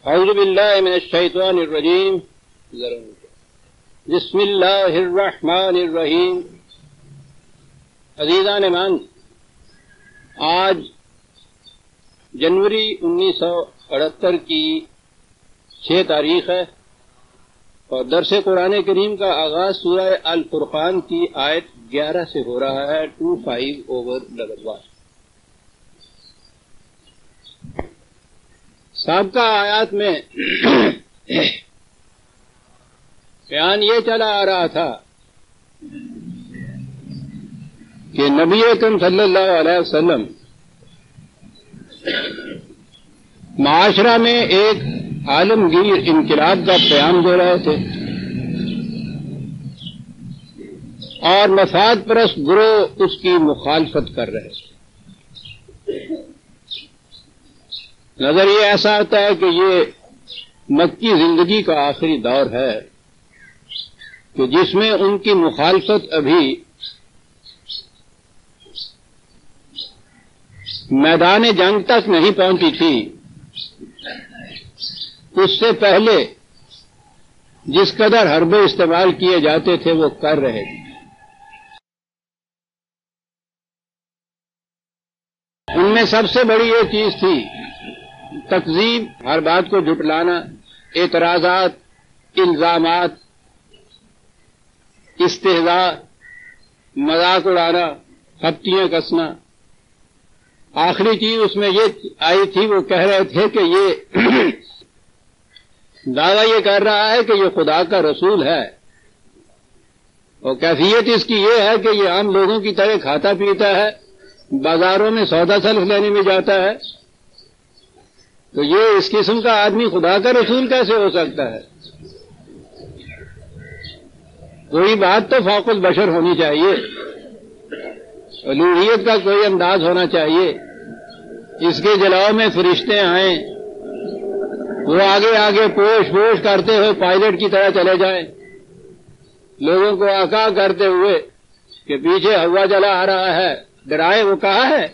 اعوذ باللہ من الشیطان الرجیم بسم اللہ الرحمن الرحیم. عزیزان مان، آج جنوری 1978 کی 6 تاریخ ہے اور درس قرآن کریم کا آغاز سورہ الفرقان کی آیت 11 سے ہو رہا ہے. 25/11. سابقہ آیات میں بیان یہ چلا آ رہا تھا کہ نبی اکرم صلی اللہ علیہ وسلم معاشرہ میں ایک عالمگیر انقلاب کا پیام دے رہے تھے اور مفاد پرست گروہ اس کی مخالفت کر رہے تھے. نظر یہ ایسا آتا ہے کہ یہ مکی زندگی کا آخری دور ہے کہ جس میں ان کی مخالفت ابھی میدان جنگ تک نہیں پہنچی تھی. اس سے پہلے جس قدر حربے استعمال کیے جاتے تھے وہ کر رہے تھے. ان میں سب سے بڑی یہ چیز تھی تکذیب، ہر بات کو جھٹلانا، اعتراضات، الزامات، استہزاء، مذاق اڑانا، ہفتیاں کسنا. آخری چیز اس میں یہ آئی تھی، وہ کہہ رہے تھے کہ یہ دعویٰ یہ کر رہا ہے کہ یہ خدا کا رسول ہے اور کیفیت اس کی یہ ہے کہ یہ عام لوگوں کی طرح کھاتا پیتا ہے، بازاروں میں سودا سلف لینے میں جاتا ہے. تو یہ اس قسم کا آدمی خدا کا رسول کیسے ہو سکتا ہے؟ کوئی بات تو فوق البشر ہونی چاہیے، الوہیت کا کوئی انداز ہونا چاہیے. اس کے جلاؤ میں فرشتے آئیں، وہ آگے آگے پوش پوش کرتے ہوئے پائلٹ کی طرح چلے جائیں، لوگوں کو آگاہ کرتے ہوئے کہ پیچھے ہوا جلا آ رہا ہے، ڈرائے. وہ کہا ہے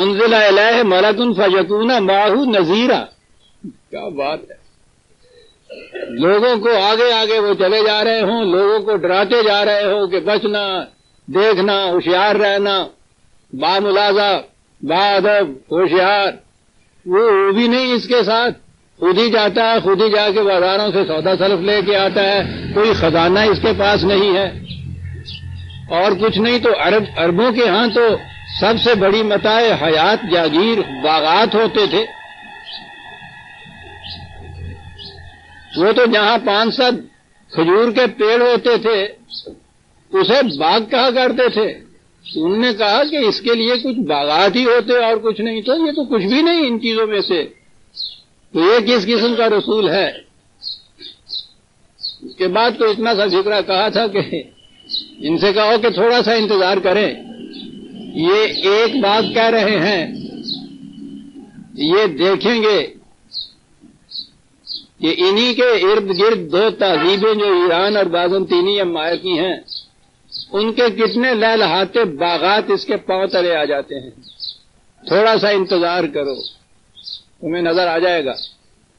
انزل الیہ ملک فیکون معہ نذیرا. کیا بات ہے! لوگوں کو آگے آگے وہ چلے جا رہے ہوں، لوگوں کو ڈراتے جا رہے ہوں کہ بچنا، دیکھنا، ہوشیار رہنا، با ملازہ، با ادب، ہوشیار. وہ بھی نہیں اس کے ساتھ، خود ہی جاتا ہے، خود ہی جا کے بازاروں سے سودا سلف لے کے آتا ہے. کوئی خزانہ اس کے پاس نہیں ہے اور کچھ نہیں. تو عربوں کے ہاں تو سب سے بڑی متاع حیات جاگیر باغات ہوتے تھے. وہ تو جہاں 500 کھجور کے پیڑ ہوتے تھے اسے باغ کہا کرتے تھے. انہوں نے کہا کہ اس کے لیے کچھ باغات ہی ہوتے اور کچھ نہیں. تو یہ تو کچھ بھی نہیں ان چیزوں میں سے. تو یہ کس قسم کا رسول ہے؟ اس کے بعد تو اتنا سا فکرہ کہا تھا کہ ان سے کہو کہ تھوڑا سا انتظار کریں. یہ ایک بات کہہ رہے ہیں، یہ دیکھیں گے کہ انہی کے ارد گرد 2 تہذیبیں جو ایران اور بازنطینی امپائر کی ہیں، ان کے کتنے لہلہاتے باغات اس کے پاؤں تلے آ جاتے ہیں. تھوڑا سا انتظار کرو، تمہیں نظر آ جائے گا.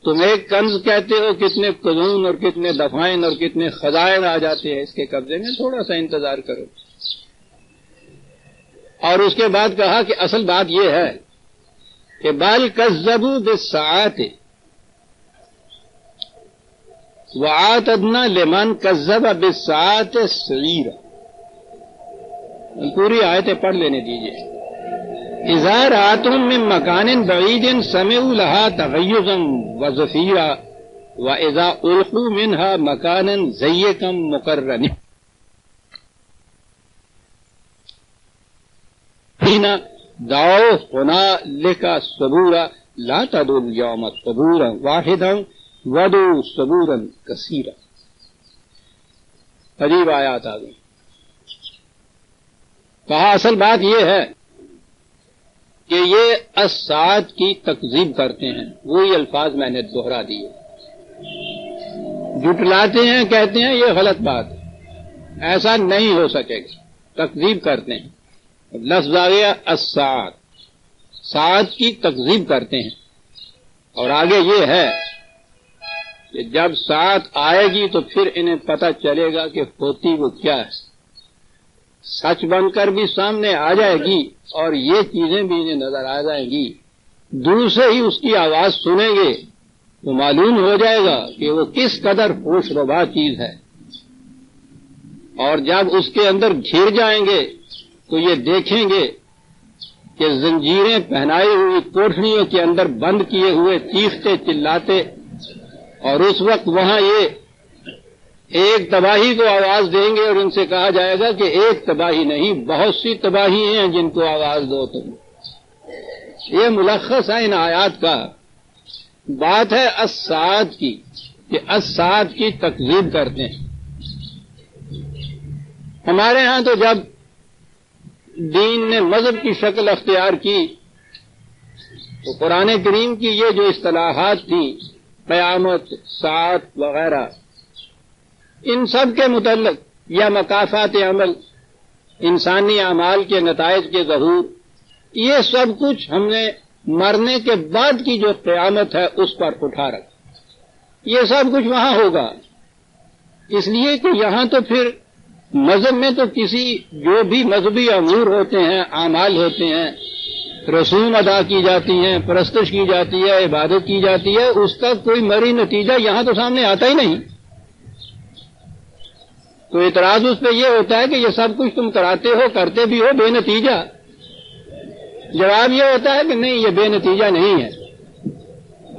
تم ایک کنز کہتے ہو، کتنے قانون اور کتنے دفائن اور کتنے خزائن آ جاتے ہیں اس کے قبضے میں. تھوڑا سا انتظار کرو. اور اس کے بعد کہا کہ اصل بات یہ ہے کہ بل کذبوا بالساعات واعتدنا لمن کذب بالساعات سعیرا. پوری آیتیں پڑھ لینے دیجیے. اذا رأتهم من مکان بعید سمعوا لها تغیظا وزفیرا واذا القوا منها مکانا ضیقا مقرنا دعوا هنالك ثبورا لا تدعوا اليوم ثبورا واحدا وادعوا ثبورا كثيرا. عجیب آیات آ گئی. کہا اصل بات یہ ہے کہ یہ الساعات کی تکذیب کرتے ہیں. وہی الفاظ میں نے دوہرا دیے. جھٹلاتے ہیں، کہتے ہیں یہ غلط بات ہے، ایسا نہیں ہو سکے گا. تکذیب کرتے ہیں. لفظ آ گیا الساعات، ساعت کی تکذیب کرتے ہیں. اور آگے یہ ہے کہ جب ساتھ آئے گی تو پھر انہیں پتہ چلے گا کہ ہوتی وہ کیا ہے، سچ بن کر بھی سامنے آ جائے گی اور یہ چیزیں بھی انہیں نظر آ جائیں گی. دور سے ہی اس کی آواز سنیں گے تو معلوم ہو جائے گا کہ وہ کس قدر ہوش ربا چیز ہے. اور جب اس کے اندر گھر جائیں گے تو یہ دیکھیں گے کہ زنجیریں پہنائی ہوئی کوٹھڑیوں کے اندر بند کیے ہوئے چیختے چلاتے، اور اس وقت وہاں یہ ایک تباہی کو آواز دیں گے اور ان سے کہا جائے گا کہ ایک تباہی نہیں، بہت سی تباہی ہیں جن کو آواز دو تم. یہ ملخص ہے ان آیات کا. بات ہے الساعت کی کہ الساعت کی تکذیب کرتے ہیں. ہمارے ہاں تو جب دین نے مذہب کی شکل اختیار کی تو قرآن کریم کی یہ جو اصطلاحات تھیں، قیامت، ساعت وغیرہ، ان سب کے متعلق، یا مکافات عمل، انسانی اعمال کے نتائج کے ظہور، یہ سب کچھ ہم نے مرنے کے بعد کی جو قیامت ہے اس پر اٹھا رکھا. یہ سب کچھ وہاں ہوگا، اس لیے کہ یہاں تو پھر مذہب میں تو کسی جو بھی مذہبی امور ہوتے ہیں، اعمال ہوتے ہیں، رسوم ادا کی جاتی ہیں، پرستش کی جاتی ہے، عبادت کی جاتی ہے، اس کا کوئی مری نتیجہ یہاں تو سامنے آتا ہی نہیں. تو اعتراض اس پہ یہ ہوتا ہے کہ یہ سب کچھ تم کراتے ہو، کرتے بھی ہو، بے نتیجہ. جواب یہ ہوتا ہے کہ نہیں، یہ بے نتیجہ نہیں ہے.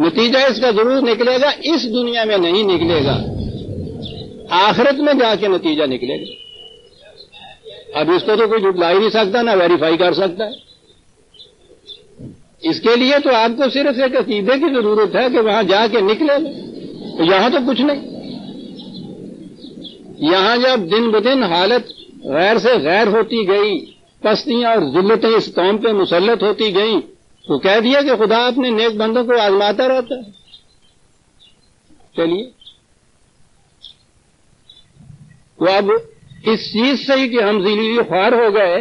نتیجہ اس کا ضرور نکلے گا، اس دنیا میں نہیں نکلے گا، آخرت میں جا کے نتیجہ نکلے گا. اب اس کو تو کوئی جھٹلا ہی نہیں سکتا، نہ ویریفائی کر سکتا ہے. اس کے لیے تو آپ کو صرف ایک عقیدے کی ضرورت ہے کہ وہاں جا کے نکلے. تو یہاں تو کچھ نہیں. یہاں جب دن بدن حالت غیر سے غیر ہوتی گئی، پستیاں اور ذلتیں اس قوم پہ مسلط ہوتی گئیں، تو کہہ دیا کہ خدا اپنے نیک بندوں کو آزماتا رہتا ہے. چلیے، تو اب اس چیز سے ہی کہ ہم ذلیل خوار ہو گئے،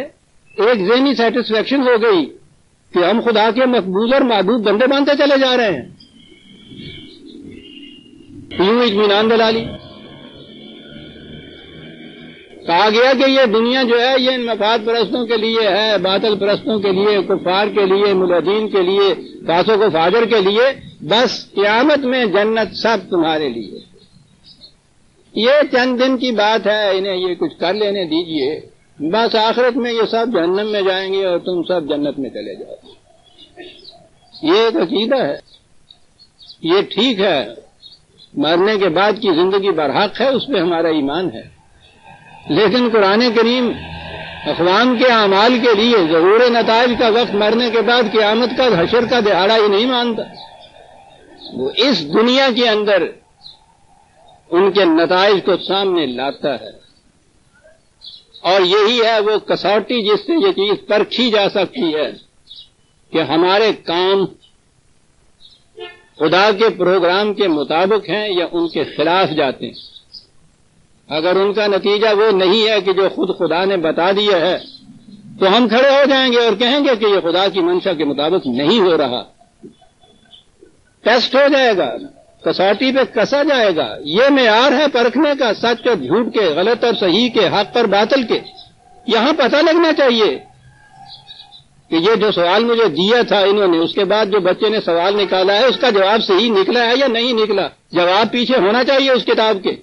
ایک ذہنی سیٹسفیکشن ہو گئی کہ ہم خدا کے مقبول اور محبوب بندے بنتے چلے جا رہے ہیں. یوں اطمینان دلا لی. کہا گیا کہ یہ دنیا جو ہے یہ مفاد پرستوں کے لیے ہے، باطل پرستوں کے لیے، کفار کے لیے، ملحدین کے لیے، فاسق و فاجر کے لیے، بس قیامت میں جنت سب تمہارے لیے. یہ چند دن کی بات ہے، انہیں یہ کچھ کر لینے دیجئے، بس آخرت میں یہ سب جہنم میں جائیں گے اور تم سب جنت میں چلے جاؤ. یہ ایک عقیدہ ہے، یہ ٹھیک ہے، مرنے کے بعد کی زندگی برحق ہے، اس پہ ہمارا ایمان ہے. لیکن قرآن کریم اقوام کے اعمال کے لیے ظہور نتائج کا وقت مرنے کے بعد قیامت کا حشر کا دہاڑا ہی نہیں مانتا. وہ اس دنیا کے اندر ان کے نتائج کو سامنے لاتا ہے، اور یہی ہے وہ کسوٹی جس سے یہ چیز پرکھی جا سکتی ہے کہ ہمارے کام خدا کے پروگرام کے مطابق ہیں یا ان کے خلاف جاتے ہیں. اگر ان کا نتیجہ وہ نہیں ہے کہ جو خود خدا نے بتا دیا ہے تو ہم کھڑے ہو جائیں گے اور کہیں گے کہ یہ خدا کی منشا کے مطابق نہیں ہو رہا. ٹیسٹ ہو جائے گا، کسوٹی پہ کسا جائے گا. یہ معیار ہے پرکھنے کا، سچ اور جھوٹ کے، غلط اور صحیح کے، حق اور باطل کے. یہاں پتہ لگنا چاہیے کہ یہ جو سوال مجھے دیا تھا انہوں نے، اس کے بعد جو بچے نے سوال نکالا ہے اس کا جواب صحیح نکلا ہے یا نہیں نکلا. جواب پیچھے ہونا چاہیے اس کتاب کے،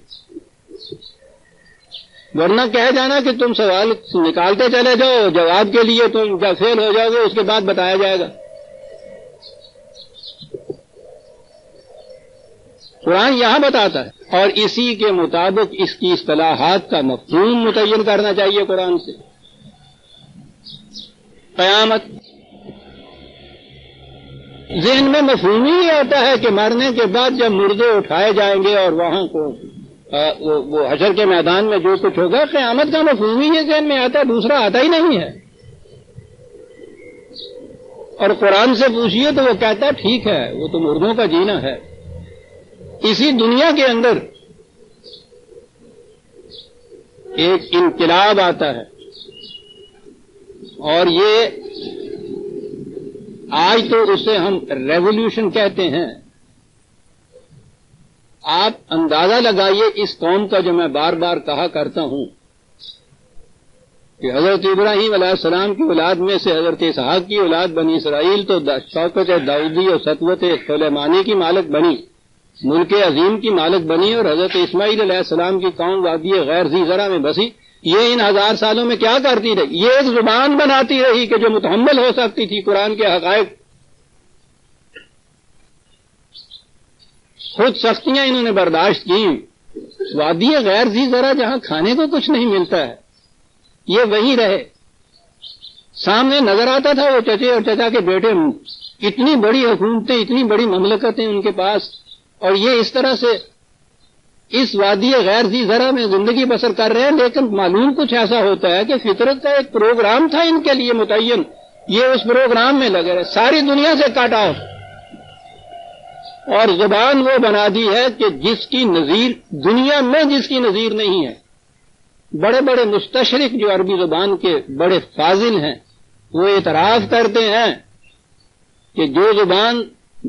ورنہ کہہ جانا کہ تم سوال نکالتے چلے جاؤ، جواب کے لیے تم جب فیل ہو جاؤ گے اس کے بعد بتایا جائے گا. قرآن یہاں بتاتا ہے اور اسی کے مطابق اس کی اصطلاحات کا مفہوم متعین کرنا چاہیے قرآن سے. قیامت ذہن میں مفہوم ہی آتا ہے کہ مرنے کے بعد جب مردے اٹھائے جائیں گے اور وہاں کو وہ حشر کے میدان میں جو کچھ ہوگا، قیامت کا مفہوم ہی یہ ذہن میں آتا ہے، دوسرا آتا ہی نہیں ہے. اور قرآن سے پوچھیے تو وہ کہتا ہے ٹھیک ہے، وہ تو مردوں کا جینا ہے. اسی دنیا کے اندر ایک انقلاب آتا ہے، اور یہ آج تو اسے ہم ریولوشن کہتے ہیں، آپ اندازہ لگائیے اس قوم کا جو میں بار بار کہا کرتا ہوں کہ حضرت ابراہیم علیہ السلام کی اولاد میں سے حضرت اسحاق کی اولاد بنی اسرائیل تو شوکت داؤدی اور سطوت سلیمانی کی مالک بنی، ملک عظیم کی مالک بنی، اور حضرت اسماعیل علیہ السلام کی قوم وادی غیر ذی زرع میں بسی. یہ ان 1000 سالوں میں کیا کرتی رہی؟ یہ ایک زبان بناتی رہی کہ جو متحمل ہو سکتی تھی قرآن کے حقائق. خود سختیاں انہوں نے برداشت کی. وادی غیر ذی زرع جہاں کھانے کو کچھ نہیں ملتا ہے، یہ وہیں رہے. سامنے نظر آتا تھا وہ چچے اور چچا کے بیٹے، اتنی بڑی حکومتیں، اتنی بڑی مملکتیں ان کے پاس، اور یہ اس طرح سے اس وادی غیر ذی زرع میں زندگی بسر کر رہے ہیں. لیکن معلوم کچھ ایسا ہوتا ہے کہ فطرت کا ایک پروگرام تھا ان کے لیے متعین، یہ اس پروگرام میں لگے رہے. ساری دنیا سے کٹ آف، اور زبان وہ بنا دی ہے کہ جس کی نظیر دنیا میں جس کی نظیر نہیں ہے. بڑے بڑے مستشرق جو عربی زبان کے بڑے فاضل ہیں وہ اعتراف کرتے ہیں کہ جو زبان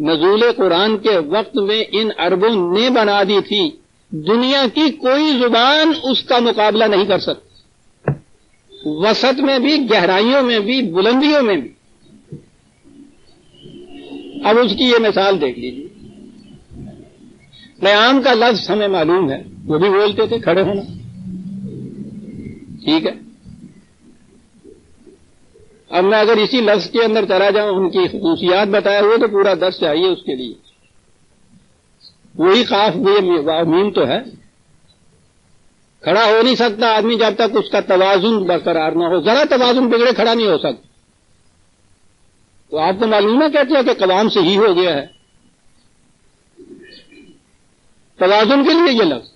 نزول قرآن کے وقت میں ان عربوں نے بنا دی تھی، دنیا کی کوئی زبان اس کا مقابلہ نہیں کر سکتی، وسط میں بھی، گہرائیوں میں بھی، بلندیوں میں بھی. اب اس کی یہ مثال دیکھ لیجیے. قیام کا لفظ ہمیں معلوم ہے، وہ بھی بولتے تھے کھڑے ہونا، ٹھیک ہے. اب میں اگر اسی لفظ کے اندر چلا جاؤں، ان کی خصوصیات بتایا ہوئے تو پورا درس چاہیے اس کے لیے. وہی قاف میم تو ہے. کھڑا ہو نہیں سکتا آدمی جب تک اس کا توازن برقرار نہ ہو. ذرا توازن بگڑے کھڑا نہیں ہو سکتا. تو آپ کو معلوم ہے کہتے ہیں کہ کلام صحیح ہو گیا ہے. توازن کے لیے یہ لفظ.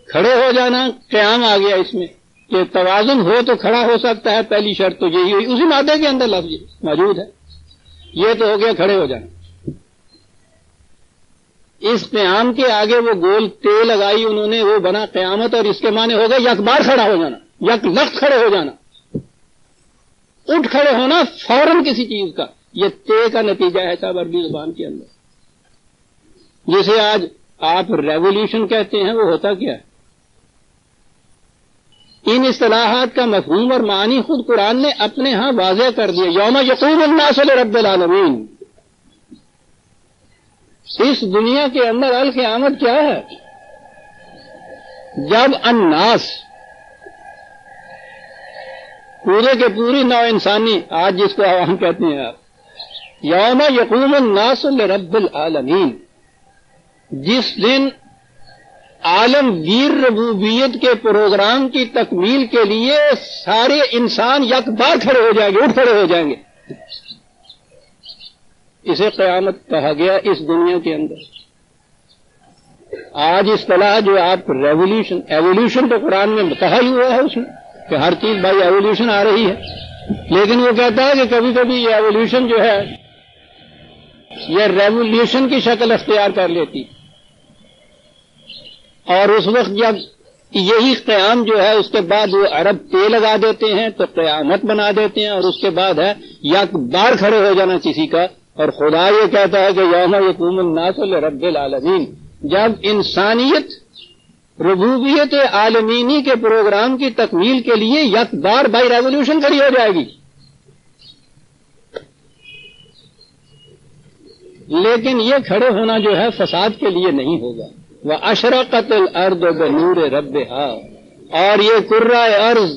کھڑے ہو جانا قیام آ گیا اس میں کہ توازن ہو تو کھڑا ہو سکتا ہے. پہلی شرط تو یہی ہوئی، اسی مادے کے اندر لفظ موجود ہے. یہ تو ہو گیا کھڑے ہو جانا. اس قیام کے آگے وہ گول تے لگائی انہوں نے، وہ بنا قیامت، اور اس کے معنی ہو گئے یک بار کھڑا ہو جانا، یک لخت کھڑے ہو جانا، اٹھ کھڑے ہونا فوراً کسی چیز کا. یہ تے کا نتیجہ ہے صاحب عربی زبان کے اندر. جسے آج آپ ریولیوشن کہتے ہیں، وہ ہوتا کیا ہے؟ ان اصطلاحات کا مفہوم اور معنی خود قرآن نے اپنے ہاں واضح کر دیا. یوم یقوم الناس لرب العالمین. اس دنیا کے اندر القیامت کیا ہے؟ جب الناس، پورے کے پوری نو انسانی، آج جس کو عوام کہتے ہیں آپ، یوم یقوم الناس لرب العالمین، جس دن عالمگیر ربوبیت کے پروگرام کی تکمیل کے لیے سارے انسان یک بار کھڑے ہو جائیں گے، اٹھ کھڑے ہو جائیں گے. اسے قیامت کہا گیا اس دنیا کے اندر. آج اصطلاح جو آپ ریولیوشن، ایولیوشن تو قرآن میں کہا ہی ہوا ہے اس میں کہ ہر چیز بائی ایولیوشن آ رہی ہے. لیکن وہ کہتا ہے کہ کبھی کبھی یہ ایولیوشن جو ہے یہ ریولیوشن کی شکل اختیار کر لیتی. اور اس وقت جب یہی قیام جو ہے اس کے بعد وہ عرب تے لگا دیتے ہیں تو قیامت بنا دیتے ہیں، اور اس کے بعد ہے یک بار کھڑے ہو جانا کسی کا. اور خدا یہ کہتا ہے کہ یوم یقوم الناس لرب العالمین، جب انسانیت ربوبیت عالمینی کے پروگرام کی تکمیل کے لیے یک بار بائی ریولیوشن کھڑی ہو جائے گی. لیکن یہ کھڑے ہونا جو ہے فساد کے لیے نہیں ہوگا. وَأَشْرَقَتِ الْأَرْضُ بِنُورِ رَبِّهَا، اور یہ کرۂ ارض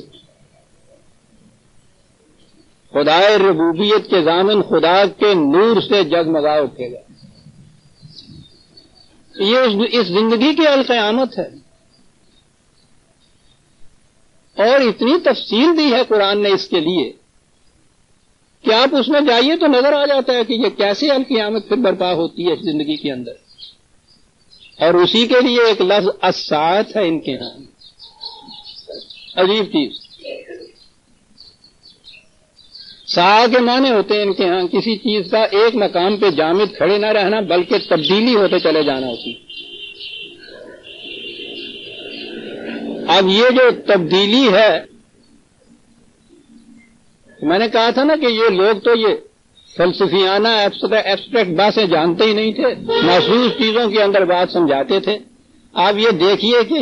خدائے ربوبیت کے ضامن خدا کے نور سے جگمگا اٹھے گا. یہ اس زندگی کی القیامت ہے. اور اتنی تفصیل دی ہے قرآن نے اس کے لیے کہ آپ اس میں جائیے تو نظر آ جاتا ہے کہ یہ کیسے القیامت پھر برپا ہوتی ہے اس زندگی کے اندر. اور اسی کے لیے ایک لفظ الساعت ہے ان کے ہاں. عجیب چیز. ساعت کے معنی ہوتے ہیں ان کے ہاں کسی چیز کا ایک مقام پہ جامد کھڑے نہ رہنا بلکہ تبدیلی ہوتے چلے جانا اس میں. اب یہ جو تبدیلی ہے، میں نے کہا تھا نا کہ یہ لوگ تو یہ فلسفیانہ ایبسٹریکٹ باتیں جانتے ہی نہیں تھے، محسوس چیزوں کے اندر بات سمجھاتے تھے۔ آپ یہ دیکھیے کہ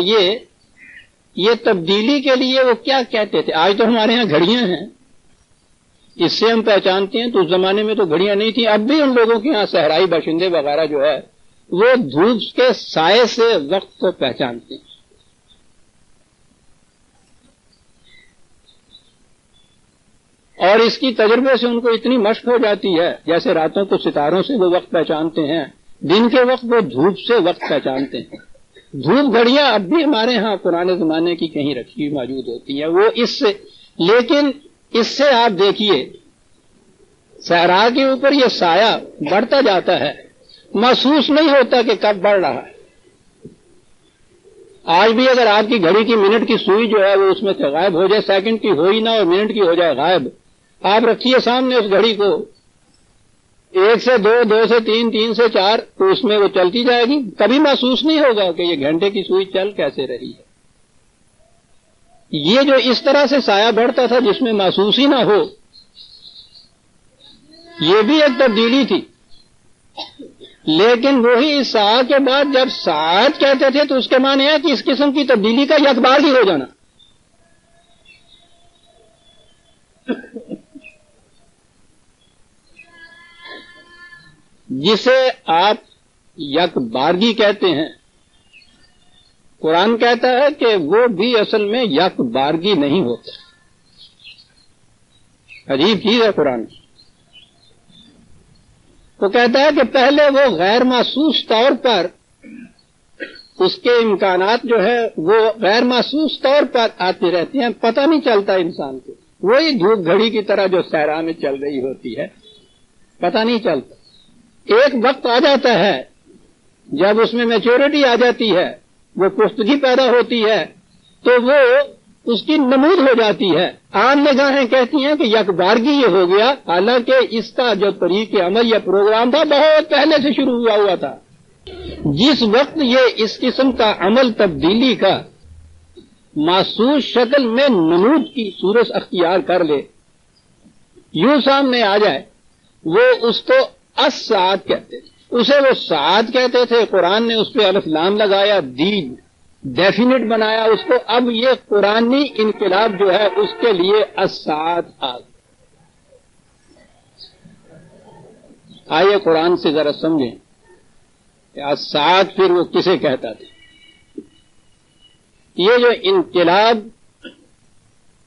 یہ تبدیلی کے لیے وہ کیا کہتے تھے۔ آج تو ہمارے ہاں گھڑیاں ہیں، اس سے ہم پہچانتے ہیں، تو اس زمانے میں تو گھڑیاں نہیں تھیں۔ اب بھی ان لوگوں کے ہاں صحرائی باشندے وغیرہ جو ہے وہ دھوپ کے سائے سے وقت کو پہچانتے ہیں۔ اور اس کی تجربے سے ان کو اتنی مشق ہو جاتی ہے، جیسے راتوں کو ستاروں سے وہ وقت پہچانتے ہیں، دن کے وقت وہ دھوپ سے وقت پہچانتے ہیں۔ دھوپ گھڑیاں اب بھی ہمارے ہاں پرانے زمانے کی کہیں رکھی موجود ہوتی ہیں، وہ اس سے، لیکن اس سے آپ دیکھیے صحرا کے اوپر یہ سایہ بڑھتا جاتا ہے، محسوس نہیں ہوتا کہ کب بڑھ رہا ہے۔ آج بھی اگر آپ کی گھڑی کی منٹ کی سوئی جو ہے وہ اس میں سے غائب ہو جائے، سیکنڈ کی ہو ہی نہ اور منٹ کی ہو جائے غائب، آپ رکھیے سامنے اس گھڑی کو، 1 سے 2، 2 سے 3، 3 سے 4، تو اس میں وہ چلتی جائے گی، کبھی محسوس نہیں ہوگا کہ یہ گھنٹے کی سوئی چل کیسے رہی ہے۔ یہ جو اس طرح سے سایہ بڑھتا تھا جس میں محسوس ہی نہ ہو، یہ بھی ایک تبدیلی تھی۔ لیکن وہی سا کے بعد جب ساعت کہتے تھے تو اس کے معنی ہے کہ اس قسم کی تبدیلی کا یک بار ہی ہو جانا۔ جسے آپ یک بارگی کہتے ہیں، قرآن کہتا ہے کہ وہ بھی اصل میں یک بارگی نہیں ہوتا۔ عجیب چیز ہے قرآن۔ وہ کہتا ہے کہ پہلے وہ غیر محسوس طور پر اس کے امکانات جو ہے وہ غیر محسوس طور پر آتے رہتے ہیں، پتہ نہیں چلتا انسان کو، وہی دھوپ گھڑی کی طرح جو صحرا میں چل رہی ہوتی ہے، پتہ نہیں چلتا۔ ایک وقت آ جاتا ہے جب اس میں میچورٹی آ جاتی ہے، وہ پختگی پیدا ہوتی ہے، تو وہ اس کی نمود ہو جاتی ہے۔ عام نگاہیں کہتی ہیں کہ یک بارگی یہ ہو گیا، حالانکہ اس کا جو طریق عمل یا پروگرام تھا بہت پہلے سے شروع ہوا تھا۔ جس وقت یہ اس قسم کا عمل تبدیلی کا محسوس شکل میں نمود کی صورت اختیار کر لے، یوں سامنے آ جائے، وہ اس کو الساعت کہتے تھے، اسے وہ ساعت کہتے تھے۔ قرآن نے اس پہ الف لام لگایا، دین ڈیفینٹ بنایا اس کو۔ اب یہ قرآنی انقلاب جو ہے اس کے لیے الساعت آ گئی۔ آئیے قرآن سے ذرا سمجھیں کہ الساعت پھر وہ کسے کہتا تھا۔ یہ جو انقلاب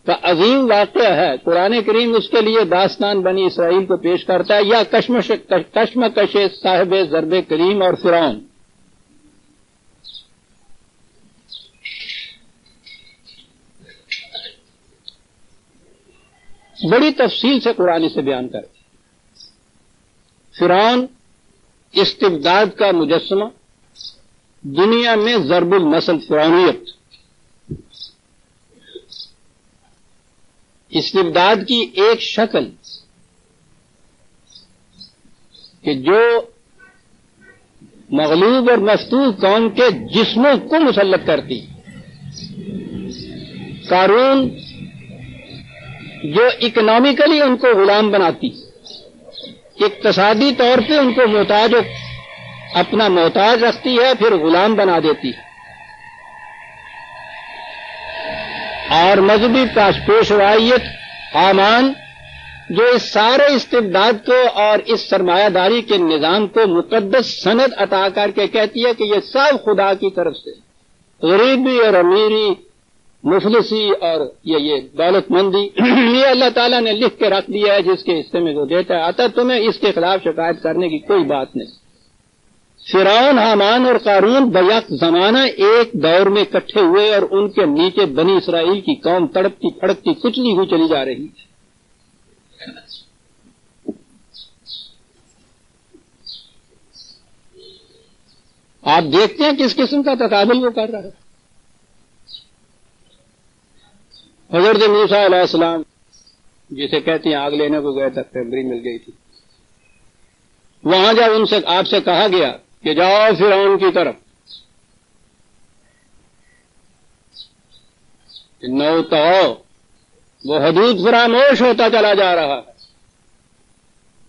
کا عظیم واقعہ ہے، قرآن کریم اس کے لیے داستان بنی اسرائیل کو پیش کرتا ہے، یا کشمکش صاحب ضرب کریم اور فرعون۔ بڑی تفصیل سے قرآن سے بیان کرتے۔ فرعون استبداد کا مجسمہ، دنیا میں ضرب المثل فرعونیت، استبداد کی ایک شکل کہ جو مغلوب اور مفتوح قوم کے جسموں کو مسلط کرتی۔ قارون جو اکنامکلی ان کو غلام بناتی، اقتصادی طور پہ ان کو محتاج، اپنا محتاج رکھتی ہے، پھر غلام بنا دیتی ہے، اور مذہبی پیشوائیت حامان جو اس سارے استبداد کو اور اس سرمایہ داری کے نظام کو مقدس سند عطا کر کے کہتی ہے کہ یہ سب خدا کی طرف سے، غریبی اور امیری، مفلسی اور یہ دولت مندی، یہ اللہ تعالیٰ نے لکھ کے رکھ دیا ہے، جس کے حصے میں جو دیتا ہے آتا، تمہیں اس کے خلاف شکایت کرنے کی کوئی بات نہیں۔ فرعون، حامان اور قارون بیک زمانہ ایک دور میں اکٹھے ہوئے، اور ان کے نیچے بنی اسرائیل کی قوم تڑپتی پھڑکتی کچلی ہوئی چلی جا رہی ہے۔ آپ دیکھتے ہیں کس قسم کا تقابل وہ کر رہا ہے۔ حضرت موسیٰ علیہ السلام، جسے کہتے ہیں آگ لینے کو گئے تھے، پیمبری مل گئی تھی، وہاں جب ان سے آپ سے کہا گیا کہ جاؤ فرعون کی طرف، نو تو وہ حدود فراموش ہوتا چلا جا رہا ہے،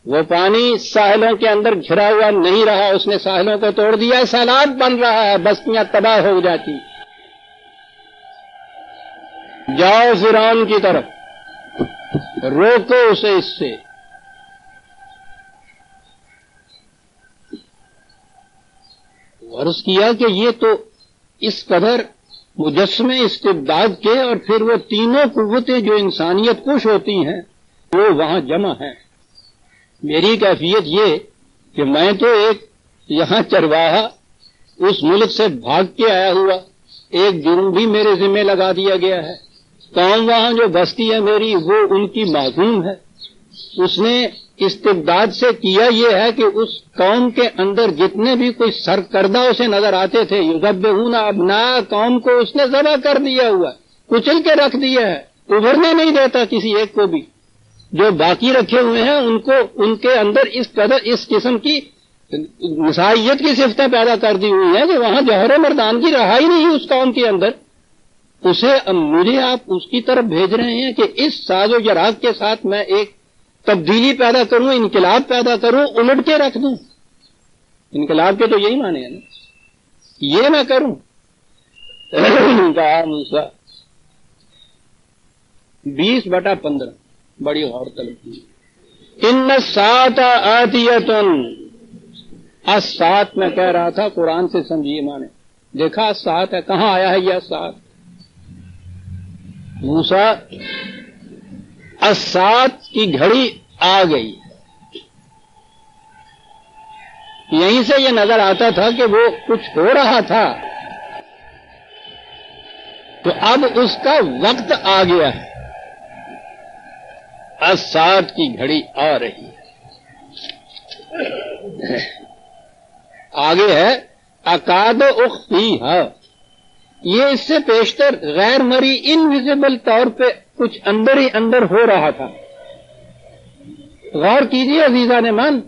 وہ پانی ساحلوں کے اندر گھرا ہوا نہیں رہا، اس نے ساحلوں کو توڑ دیا، سیلاب بن رہا ہے، بستیاں تباہ ہو جاتی۔ جاؤ فرعون کی طرف، روکو اسے اس سے۔ عرض کیا کہ یہ تو اس قدر مجسمے استبداد کے، اور پھر وہ تینوں قوتیں جو انسانیت کش ہوتی ہیں وہ وہاں جمع ہیں۔ میری کیفیت یہ کہ میں تو ایک یہاں چرواہا، اس ملک سے بھاگ کے آیا ہوا، ایک جرم بھی میرے ذمہ لگا دیا گیا ہے۔ قوم وہاں جو بستی ہے میری، وہ ان کی معصوم ہے۔ اس نے استبداد سے کیا یہ ہے کہ اس قوم کے اندر جتنے بھی کوئی سرکردہ اسے نظر آتے تھے، یذبحون ابناء قوم کو اس نے ذبح کر دیا ہوا، کچل کے رکھ دیا ہے، ابھرنے نہیں دیتا کسی ایک کو بھی۔ جو باقی رکھے ہوئے ہیں ان کو ان کے اندر اس قدر اس قسم کی نسائیت کی صفتیں پیدا کر دی ہوئی ہیں کہ وہاں جوہر مردان کی رہا ہی نہیں اس قوم کے اندر۔ اسے مجھے آپ اس کی طرف بھیج رہے ہیں کہ اس ساز و جراق کے ساتھ میں ایک تبدیلی پیدا کروں، انقلاب پیدا کروں، الٹ کے رکھ دوں۔ انقلاب کے تو یہی معنی ہے نا، یہ میں کروں۔ کہا موسیٰ 20/15 بڑی غور طلب کی۔ ان الساعۃ آتیۃ، الساعۃ میں کہہ رہا تھا قرآن سے سمجھیے معنی، دیکھا الساعۃ ہے، کہاں آیا ہے یہ الساعۃ؟ موسیٰ الساعۃ کی گھڑی آ گئی۔ یہیں سے یہ نظر آتا تھا کہ وہ کچھ ہو رہا تھا، تو اب اس کا وقت آ گیا ہے۔ الساعۃ کی گھڑی آ رہی ہے۔ آگے ہے اکاد اخفیہا، یہ اس سے پیشتر غیر مری انویزیبل طور پہ کچھ اندر ہی اندر ہو رہا تھا۔ غور کیجیے عزیزان مان،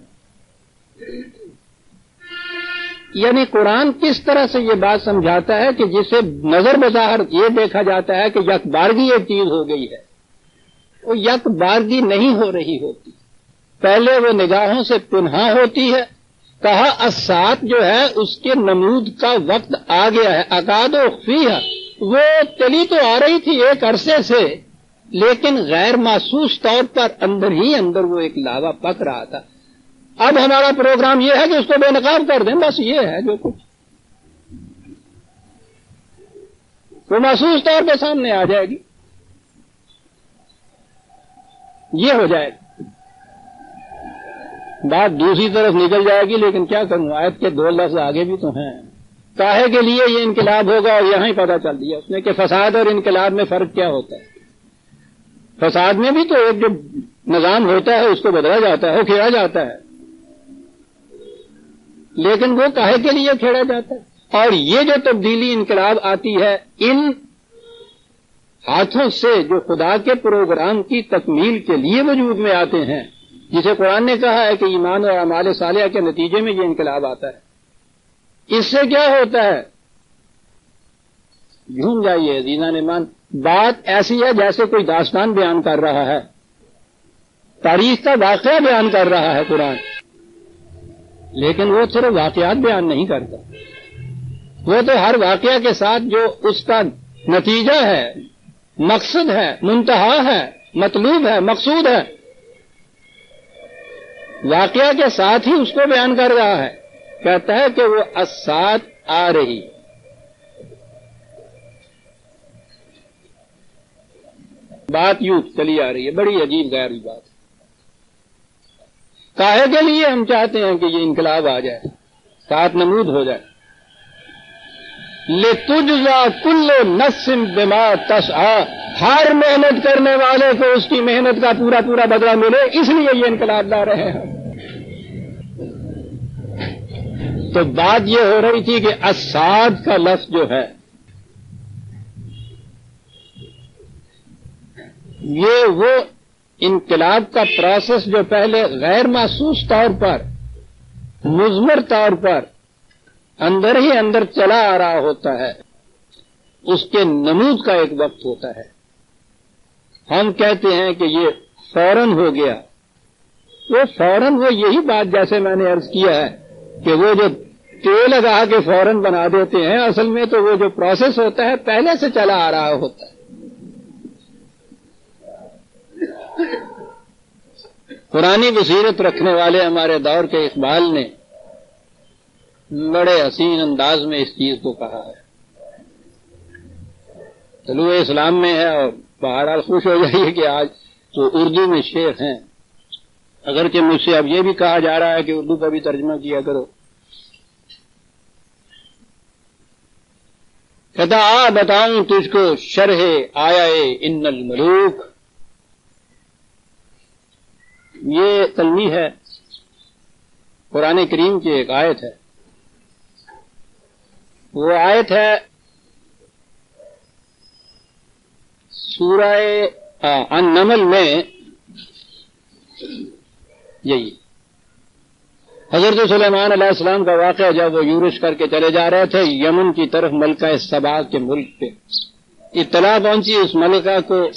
یعنی قرآن کس طرح سے یہ بات سمجھاتا ہے کہ جسے نظر بظاہر یہ دیکھا جاتا ہے کہ یک بارگی ایک چیز ہو گئی ہے، وہ یک بارگی نہیں ہو رہی ہوتی، پہلے وہ نگاہوں سے پنہا ہوتی ہے۔ کہا الساعۃ جو ہے اس کے نمود کا وقت آ گیا ہے۔ اکاد اخفیہا، وہ چلی تو آ رہی تھی ایک عرصے سے، لیکن غیر محسوس طور پر اندر ہی اندر وہ ایک لاوا پک رہا تھا۔ اب ہمارا پروگرام یہ ہے کہ اس کو بے نقاب کر دیں، بس یہ ہے جو کچھ، وہ محسوس طور پہ سامنے آ جائے گی، یہ ہو جائے گا۔ بات دوسری طرف نکل جائے گی، لیکن کیا کروں، آیت کے 2 لفظ آگے بھی تو ہیں۔ کاہے کے لیے یہ انقلاب ہوگا، اور یہاں ہی پتہ چل دیا اس نے کہ فساد اور انقلاب میں فرق کیا ہوتا ہے۔ فساد میں بھی تو ایک جو نظام ہوتا ہے اس کو بدلا جاتا ہے، کھیڑا جاتا ہے، لیکن وہ کاہے کے لیے کھیڑا جاتا ہے؟ اور یہ جو تبدیلی انقلاب آتی ہے ان ہاتھوں سے جو خدا کے پروگرام کی تکمیل کے لیے وجود میں آتے ہیں، جسے قرآن نے کہا ہے کہ ایمان اور اعمال صالحہ کے نتیجے میں یہ انقلاب آتا ہے، اس سے کیا ہوتا ہے؟ جھوم جائیے عزیزان ایمان، بات ایسی ہے جیسے کوئی داستان بیان کر رہا ہے، تاریخ کا واقعہ بیان کر رہا ہے قرآن، لیکن وہ صرف واقعات بیان نہیں کرتا، وہ تو ہر واقعہ کے ساتھ جو اس کا نتیجہ ہے، مقصد ہے، منتہا ہے، مطلوب ہے، مقصود ہے، واقعہ کے ساتھ ہی اس کو بیان کر رہا ہے۔ کہتا ہے کہ وہ الساعۃ آ رہی، بات یوں چلی آ رہی ہے، بڑی عجیب غیر بات۔ کاہے کے لیے ہم چاہتے ہیں کہ یہ انقلاب آ جائے، ساتھ نمود ہو جائے۔ لِتُجْزَى كُلُّ نَفْسٍ بِمَا تَسْعَىٰ، ہر محنت کرنے والے کو اس کی محنت کا پورا پورا بدلہ ملے، اس لیے یہ انقلاب لا رہے ہیں۔ تو بات یہ ہو رہی تھی کہ الساعۃ کا لفظ جو ہے یہ وہ انقلاب کا پروسیس جو پہلے غیر محسوس طور پر، مضمر طور پر اندر ہی اندر چلا آ رہا ہوتا ہے، اس کے نمود کا ایک وقت ہوتا ہے۔ ہم کہتے ہیں کہ یہ فوراً ہو گیا، وہ فوراً وہ یہی بات جیسے میں نے عرض کیا ہے کہ وہ جو تیل لگا کے فوراً بنا دیتے ہیں، اصل میں تو وہ جو پروسیس ہوتا ہے پہلے سے چلا آ رہا ہوتا ہے۔ پرانی بصیرت رکھنے والے ہمارے دور کے اقبال نے بڑے حسین انداز میں اس چیز کو کہا ہے۔ طلوع اسلام میں ہے، اور بہرحال خوش ہو جائیے کہ آج تو اردو میں شیخ ہیں، اگرچہ مجھ سے اب یہ بھی کہا جا رہا ہے کہ اردو کا بھی ترجمہ کیا کرو۔ کہتا آ بتاؤں تجھ کو شرح آیا ان الملوک، یہ تلویح ہے، قرآن کریم کی ایک آیت ہے۔ وہ آیت ہے سورہ النمل میں، یہی حضرت سلیمان علیہ السلام کا واقعہ جب وہ یورش کر کے چلے جا رہے تھے یمن کی طرف ملکہ سبا کے ملک پہ، اطلاع پہنچی اس ملکہ کو،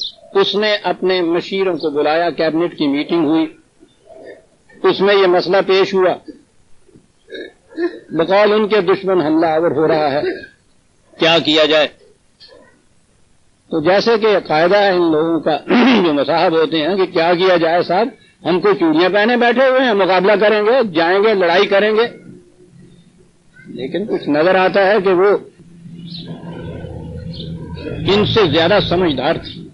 اس نے اپنے مشیروں کو بلایا، کیبنٹ کی میٹنگ ہوئی، اس میں یہ مسئلہ پیش ہوا، بقول ان کے دشمن حملہ آور ہو رہا ہے، کیا کیا جائے؟ تو جیسے کہ قاعدہ ہے ان لوگوں کا جو مصاحب ہوتے ہیں کہ کیا کیا جائے صاحب، ہم کو چوڑیاں پہنے بیٹھے ہوئے ہیں، مقابلہ کریں گے، جائیں گے، لڑائی کریں گے۔ لیکن کچھ نظر آتا ہے کہ وہ ان سے زیادہ سمجھدار تھی۔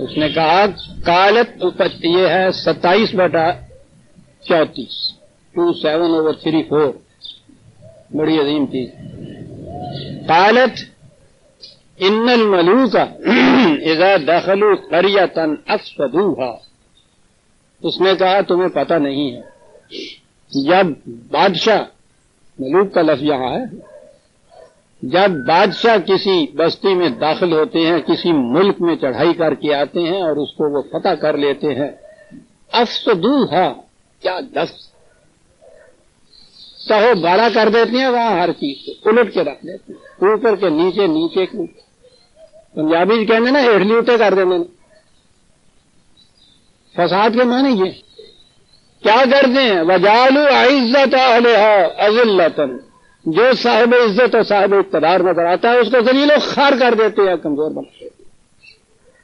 اس نے کہا قالت، یہ ہے 27/34، 27/34، بڑی عظیم چیز۔ قالت ان الملوک اذا دخلوا قریۃ افسدوها، اس نے کہا تمہیں پتہ نہیں ہے، جب بادشاہ، ملوک کا لفظ یہاں ہے، جب بادشاہ کسی بستی میں داخل ہوتے ہیں، کسی ملک میں چڑھائی کر کے آتے ہیں اور اس کو وہ فتح کر لیتے ہیں، افسدوها، کیا لفظ، تہو بالا کر دیتے ہیں، وہاں ہر چیز کو الٹ کے رکھ دیتے ہیں، اوپر کے نیچے، نیچے کے اوپر، پنجابی کہتے نا ہیٹلی اوتے کر دیتے ہیں۔ فساد کے معنی یہ کیا کرتے ہیں، وَجَعَلُوا عِزَّةَ أَهْلِهَا أَذِلَّةً، جو صاحب عزت اور صاحب اقتدار نظر آتا ہے اس کو ذلیل و خوار کر دیتے ہیں، کمزور بنا دیتے ہیں۔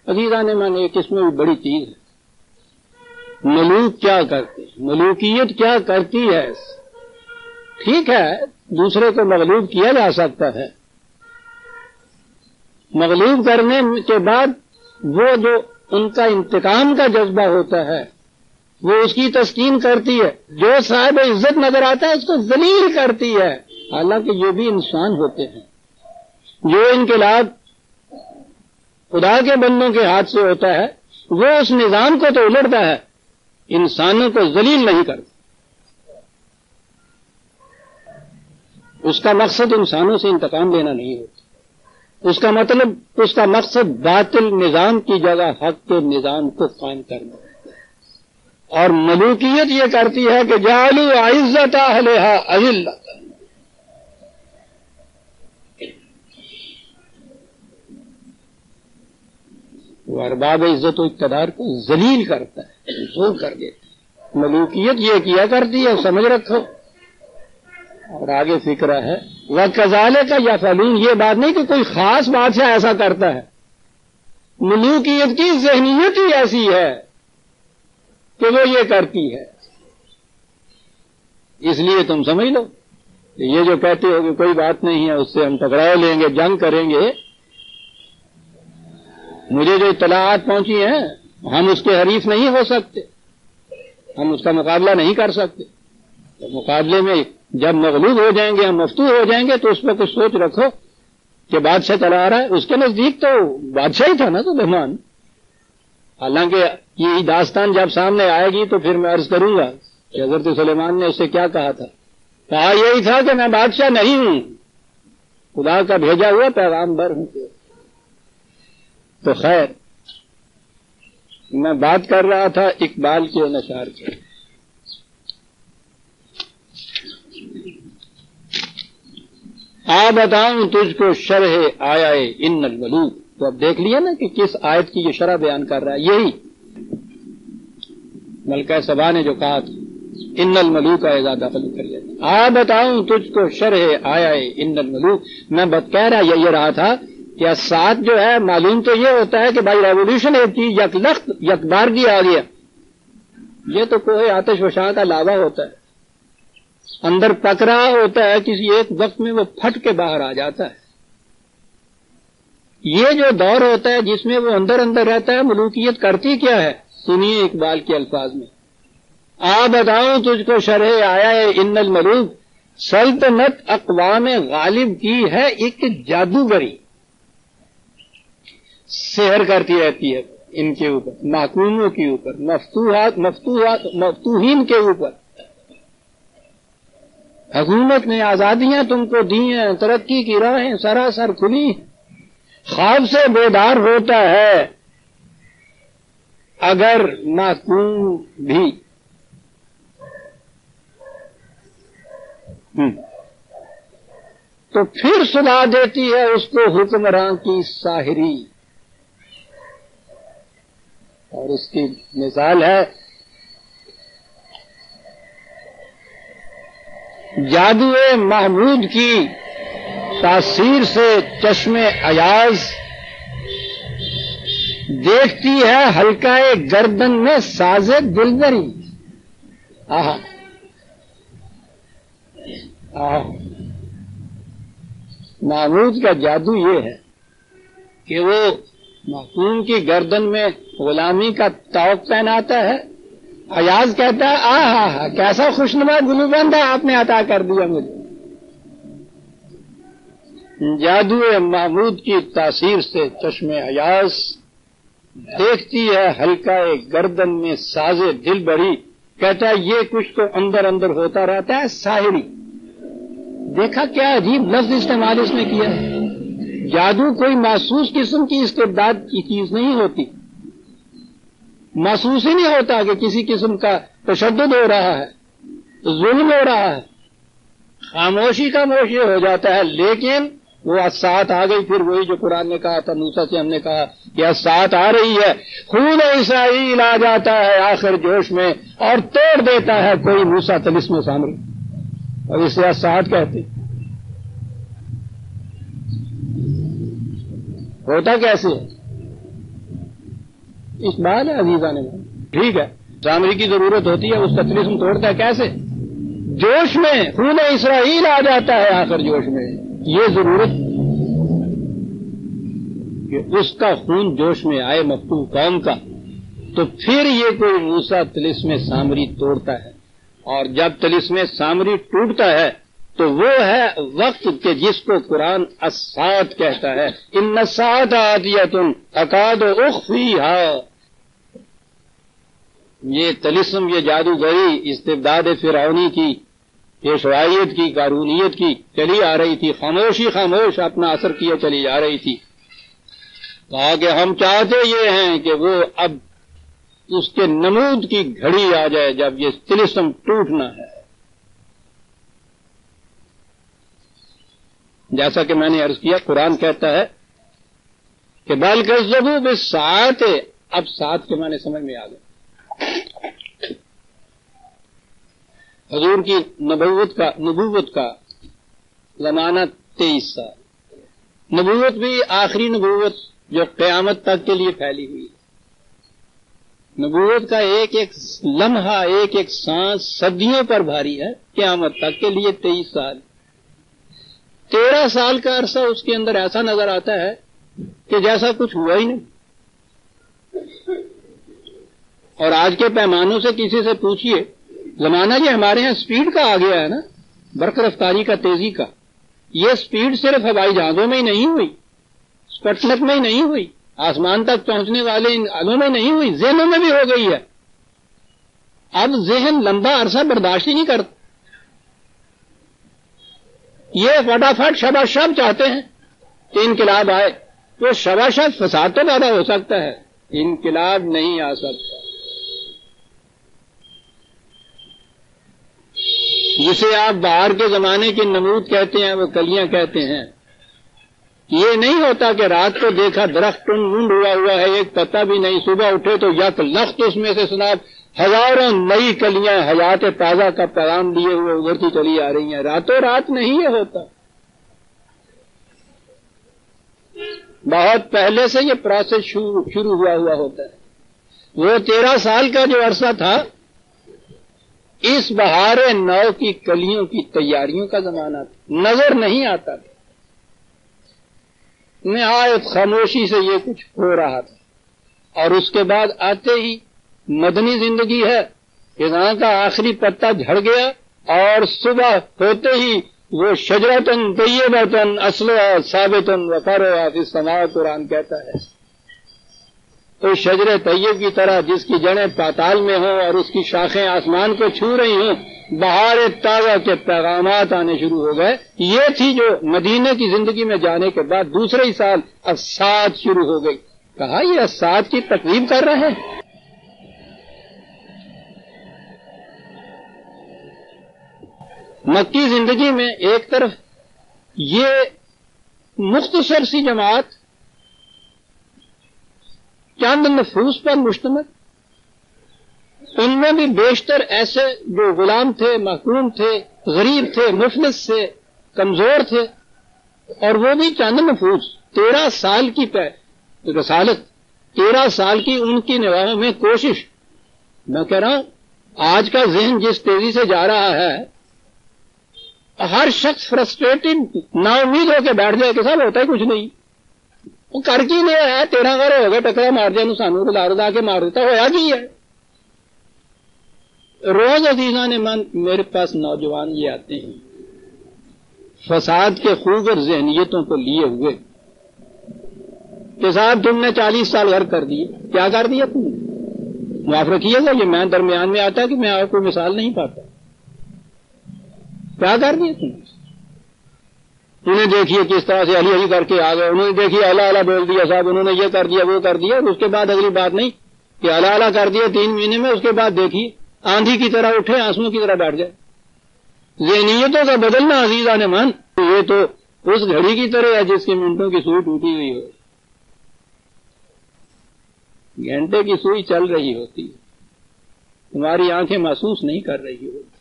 عزیزان من، ایک اس میں بھی بڑی چیز ہے، ملوک کیا کرتے ہیں، ملوکیت کیا کرتی ہے۔ ٹھیک ہے دوسرے کو مغلوب کیا جا سکتا ہے، مغلوب کرنے کے بعد وہ جو ان کا انتقام کا جذبہ ہوتا ہے وہ اس کی تسکین کرتی ہے، جو صاحب عزت نظر آتا ہے اس کو ذلیل کرتی ہے، حالانکہ یہ بھی انسان ہوتے ہیں۔ جو انقلاب خدا کے بندوں کے ہاتھ سے ہوتا ہے وہ اس نظام کو تو الٹتا ہے، انسانوں کو ذلیل نہیں کرتا۔ اس کا مقصد انسانوں سے انتقام لینا نہیں ہوتا، اس کا مطلب، اس کا مقصد باطل نظام کی جگہ حق کے نظام کو قائم کرنا۔ اور ملوکیت یہ کرتی ہے کہ جعلوا عزت اہلها اذلۃ، وہ ارباب عزت و اقتدار کو ذلیل کرتا ہے، کمزور کر دیتا ہے۔ ملوکیت یہ کیا کرتی ہے، سمجھ رکھو۔ اور آگے فکرہ ہے وَكَذَلِكَ يَفْعَلُونَ، یہ بات نہیں کہ کوئی خاص بادشاہ ایسا کرتا ہے، ملوکیت کی ذہنیت ہی ایسی ہے کہ وہ یہ کرتی ہے۔ اس لیے تم سمجھ لو کہ یہ جو کہتے ہو کہ کوئی بات نہیں ہے، اس سے ہم ٹکراؤ لیں گے، جنگ کریں گے، مجھے جو اطلاعات پہنچی ہیں ہم اس کے حریف نہیں ہو سکتے، ہم اس کا مقابلہ نہیں کر سکتے۔ تو مقابلے میں جب مغلوب ہو جائیں گے، ہم مفتوح ہو جائیں گے، تو اس پہ کچھ سوچ رکھو کہ بادشاہ چلا آ رہا ہے، اس کے نزدیک تو بادشاہ ہی تھا نا سلیمان۔ حالانکہ یہ داستان جب سامنے آئے گی تو پھر میں عرض کروں گا کہ حضرت سلیمان نے اس سے کیا کہا تھا۔ کہا یہی تھا کہ میں بادشاہ نہیں ہوں، خدا کا بھیجا ہوا پیغامبر ہوں۔ تو خیر، میں بات کر رہا تھا اقبال کے نشار کی۔ بتاؤں تجھ کو شرح آیا ان الملوک، تو اب دیکھ لیا نا کہ کس آیت کی یہ شرح بیان کر رہا ہے، یہی ملکہ سبا نے جو کہا تھا ان الملوک اذا دخلوا قریۃ، بتاؤں تجھ کو شرح آیا ہے ان الملوک، میں کہہ رہا یہ رہا تھا کہ ساتھ جو ہے معلوم تو یہ ہوتا ہے کہ بھائی ریولیوشن ایک چیز یک لخت یک بارگی آ گیا، یہ تو کوئی آتش وشاں کا لاوا ہوتا ہے، اندر پک رہا ہوتا ہے، کسی ایک وقت میں وہ پھٹ کے باہر آ جاتا ہے۔ یہ جو دور ہوتا ہے جس میں وہ اندر اندر رہتا ہے، ملوکیت کرتی کیا ہے؟ سنیے اقبال کے الفاظ میں، بتاؤں تجھ کو شرح آیا ہے ان الملوک، سلطنت اقوام غالب کی ہے ایک جادوگری، سحر کرتی رہتی ہے ان کے اوپر، محکوموں کے اوپر، مفتوحین کے اوپر۔ حکومت نے آزادیاں تم کو دی ہیں، ترقی کی راہیں سراسر کھلی، خواب سے بیدار ہوتا ہے اگر محکوم بھی۔ تو پھر سنا دیتی ہے اس کو حکمراں کی ساحری، اور اس کی مثال ہے جادو محمود کی تاثیر سے چشم ایاز، دیکھتی ہے حلقہ گردن میں ساز دلبری۔ محمود کا جادو یہ ہے کہ وہ محکوم کی گردن میں غلامی کا طوق پہناتا ہے، ایاز کہتا ہے کیسا خوشنما گلوبند ہے آپ نے عطا کر دیا مجھے۔ جادو محمود کی تاثیر سے چشم ایاز، دیکھتی ہے حلقہ گردن میں ساز دل بری، کہتا ہے یہ کچھ تو اندر اندر ہوتا رہتا ہے ساحری۔ دیکھا کیا عجیب لفظ استعمال اس نے کیا ہے۔ جادو کوئی محسوس قسم کی استبداد کی چیز نہیں ہوتی، محسوس ہی نہیں ہوتا کہ کسی قسم کا تشدد ہو رہا ہے، ظلم ہو رہا ہے، خاموشی کا موشی ہو جاتا ہے، لیکن وہ ساتھ آ گئی، پھر وہی جو قرآن نے کہا تھا، موسیٰ سے ہم نے کہا کہ ساتھ آ رہی ہے، خون اسرائیل آ جاتا ہے آخر جوش میں اور توڑ دیتا ہے کوئی موسیٰ طلسم سامری، اور اسے ساتھ کہتے۔ ہوتا کیسے ہے؟ اس بات ہے عزیزان نے، ٹھیک ہے سامری کی ضرورت ہوتی ہے، اس کا طلسم توڑتا ہے کیسے؟ جوش میں خون اسرائیل آ جاتا ہے آخر جوش میں، یہ ضرورت کہ اس کا خون جوش میں آئے مفتوح قوم کا، تو پھر یہ کوئی موسیٰ طلسم سامری توڑتا ہے، اور جب طلسم سامری ٹوٹتا ہے تو وہ ہے وقت کہ جس کو قرآن الساعۃ کہتا ہے، ان الساعۃ آتیۃ اکاد اخفیھا۔ یہ طلسم، یہ جادوگری استبداد فرعونی کی، پیشوائیت کی، قارونیت کی چلی آ رہی تھی، خاموش اپنا اثر کیے چلی جا رہی تھی۔ کہا کہ ہم چاہتے یہ ہیں کہ وہ اب اس کے نمود کی گھڑی آ جائے جب یہ طلسم ٹوٹنا ہے۔ جیسا کہ میں نے عرض کیا، قرآن کہتا ہے کہ بل کذبوا بالساعۃ، اب ساتھ کے معنی سمجھ میں آ گئے۔ حضور کی نبوت کا زمانہ 23 سال، نبوت بھی آخری نبوت جو قیامت تک کے لیے پھیلی ہوئی، نبوت کا ایک ایک لمحہ، ایک ایک سانس صدیوں پر بھاری ہے، قیامت تک کے لیے 23 سال۔ 13 سال کا عرصہ اس کے اندر ایسا نظر آتا ہے کہ جیسا کچھ ہوا ہی نہیں۔ اور آج کے پیمانوں سے کسی سے پوچھئے، زمانہ یہ ہمارے ہاں سپیڈ کا آ گیا ہے نا، برق رفتاری کا، تیزی کا، یہ سپیڈ صرف ہوائی جہازوں میں ہی نہیں ہوئی، اسپٹنک میں ہی نہیں ہوئی، آسمان تک پہنچنے والے ان آلوں میں نہیں ہوئی، ذہنوں میں بھی ہو گئی ہے۔ اب ذہن لمبا عرصہ برداشت ہی نہیں کرتا، یہ فٹافٹ شباشب چاہتے ہیں کہ انقلاب آئے، تو شباشب فساد تو پیدا ہو سکتا ہے، انقلاب نہیں آ سکتا۔ جسے آپ باہر کے زمانے کے نمود کہتے ہیں، وہ کلیاں کہتے ہیں، یہ نہیں ہوتا کہ رات کو دیکھا درخت ٹنڈ منڈ ہوا ہے، ایک پتا بھی نہیں، صبح اٹھے تو یک لخت اس میں سے سناب ہزاروں نئی کلیاں حیات تازہ کا پیغام لیے ہوئے ابھرتی چلی آ رہی ہیں. راتوں رات نہیں یہ ہوتا، بہت پہلے سے یہ پروسیس شروع ہوا ہوتا ہے. وہ 13 سال کا جو عرصہ تھا، اس بہار نو کی کلیوں کی تیاریوں کا زمانہ تھا، نظر نہیں آتا تھا. نہایت خاموشی سے یہ کچھ ہو رہا تھا. اور اس کے بعد آتے ہی مدنی زندگی ہے، خزاں کا آخری پتا جھڑ گیا، اور صبح ہوتے ہی وہ شجرتن طیبتن اصلها ثابت وفرعها فی السماء قرآن کہتا ہے. تو شجر طیب کی طرح جس کی جڑیں پاتال میں ہوں اور اس کی شاخیں آسمان کو چھو رہی ہوں، بہار تازہ کے پیغامات آنے شروع ہو گئے. یہ تھی جو مدینے کی زندگی میں جانے کے بعد دوسرے ہی سال اسات شروع ہو گئی. کہا یہ اسات کی تقریب کر رہے ہیں. مکی زندگی میں ایک طرف یہ مختصر سی جماعت چند نفوس پر مشتمل، ان میں بھی بیشتر ایسے جو غلام تھے، محکوم تھے، غریب تھے، مفلس تھے، کمزور تھے، اور وہ بھی چند نفوس. 13 سال کی رسالت، 13 سال کی ان کی نگاہوں میں کوشش. میں کہہ رہا ہوں آج کا ذہن جس تیزی سے جا رہا ہے، ہر شخص فرسٹریٹڈ نا امید ہو کے بیٹھ جائے کہ صاحب ہوتا ہی کچھ نہیں، وہ کر کی لیا ہے. 13 گھر ہو گئے، ٹکرا مار دیا سانو رلا کے مار دیتا، ہوا کی ہے. روز عزیزاں نے من میرے پاس نوجوان یہ آتے ہیں فساد کے خوب اور ذہنیتوں کو لیے ہوئے کہ صاحب تم نے 40 سال گھر کر دیے. کیا کر دیا تم نے؟ معاف رکھیے گا، یہ میں درمیان میں آتا کہ میں آپ کو مثال نہیں پاتا. کیا کر دیا تم نے؟ انہیں دیکھیے کس طرح سے علی علی کر کے آ گئے. انہوں نے دیکھیے اللہ اللہ بول دیا صاحب، انہوں نے یہ کر دیا وہ کر دیا. اس کے بعد اگلی بات نہیں کہ اللہ اللہ کر دیا 3 مہینے میں، اس کے بعد دیکھیے آندھی کی طرح اٹھے، آنسوؤں کی طرح بیٹھ جائے. ذہنیتوں کا بدلنا عزیزان من، یہ تو اس گھڑی کی طرح ہے جس کے منٹوں کی سوئی ٹوٹی ہوئی ہو. گھنٹے کی سوئی چل رہی ہوتی ہے، تمہاری آنکھیں محسوس نہیں کر رہی ہوتی.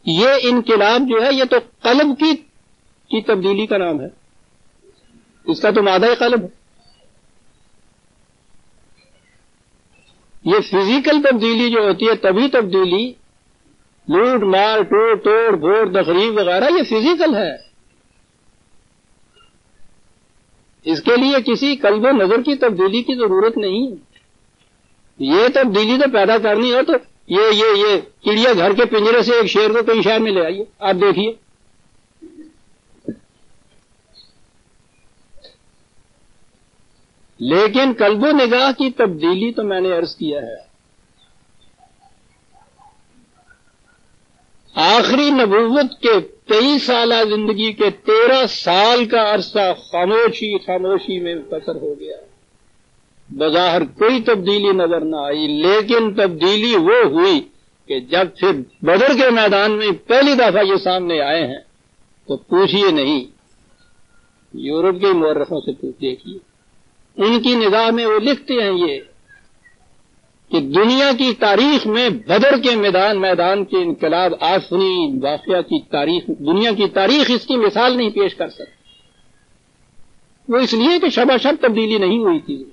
یہ انقلاب جو ہے یہ تو قلب کی تبدیلی کا نام ہے، اس کا تو مادہ قلب ہے. یہ فزیکل تبدیلی جو ہوتی ہے، طبی تبدیلی، لوٹ مار توڑ بھوڑ تقریب وغیرہ، یہ فزیکل ہے. اس کے لیے کسی قلب و نظر کی تبدیلی کی ضرورت نہیں. یہ تبدیلی تو پیدا کرنی ہو تو یہ چڑیا گھر کے پنجرے سے ایک شیر کو کئی شہر میں لے آئیے، آپ دیکھیے. لیکن قلب و نگاہ کی تبدیلی تو میں نے عرض کیا ہے، آخری نبوت کے 23 سالہ زندگی کے 13 سال کا عرصہ خاموشی میں بسر ہو گیا. بظاہر کوئی تبدیلی نظر نہ آئی، لیکن تبدیلی وہ ہوئی کہ جب پھر بدر کے میدان میں پہلی دفعہ یہ سامنے آئے ہیں تو پوچھئے نہیں، یورپ کے مورخوں سے دیکھیے، ان کی نگاہ میں وہ لکھتے ہیں یہ کہ دنیا کی تاریخ میں بدر کے میدان کے انقلاب آفرین واقعہ کی تاریخ، دنیا کی تاریخ اس کی مثال نہیں پیش کر سکتی. وہ اس لیے کہ شبہ شب تبدیلی نہیں ہوئی تھی.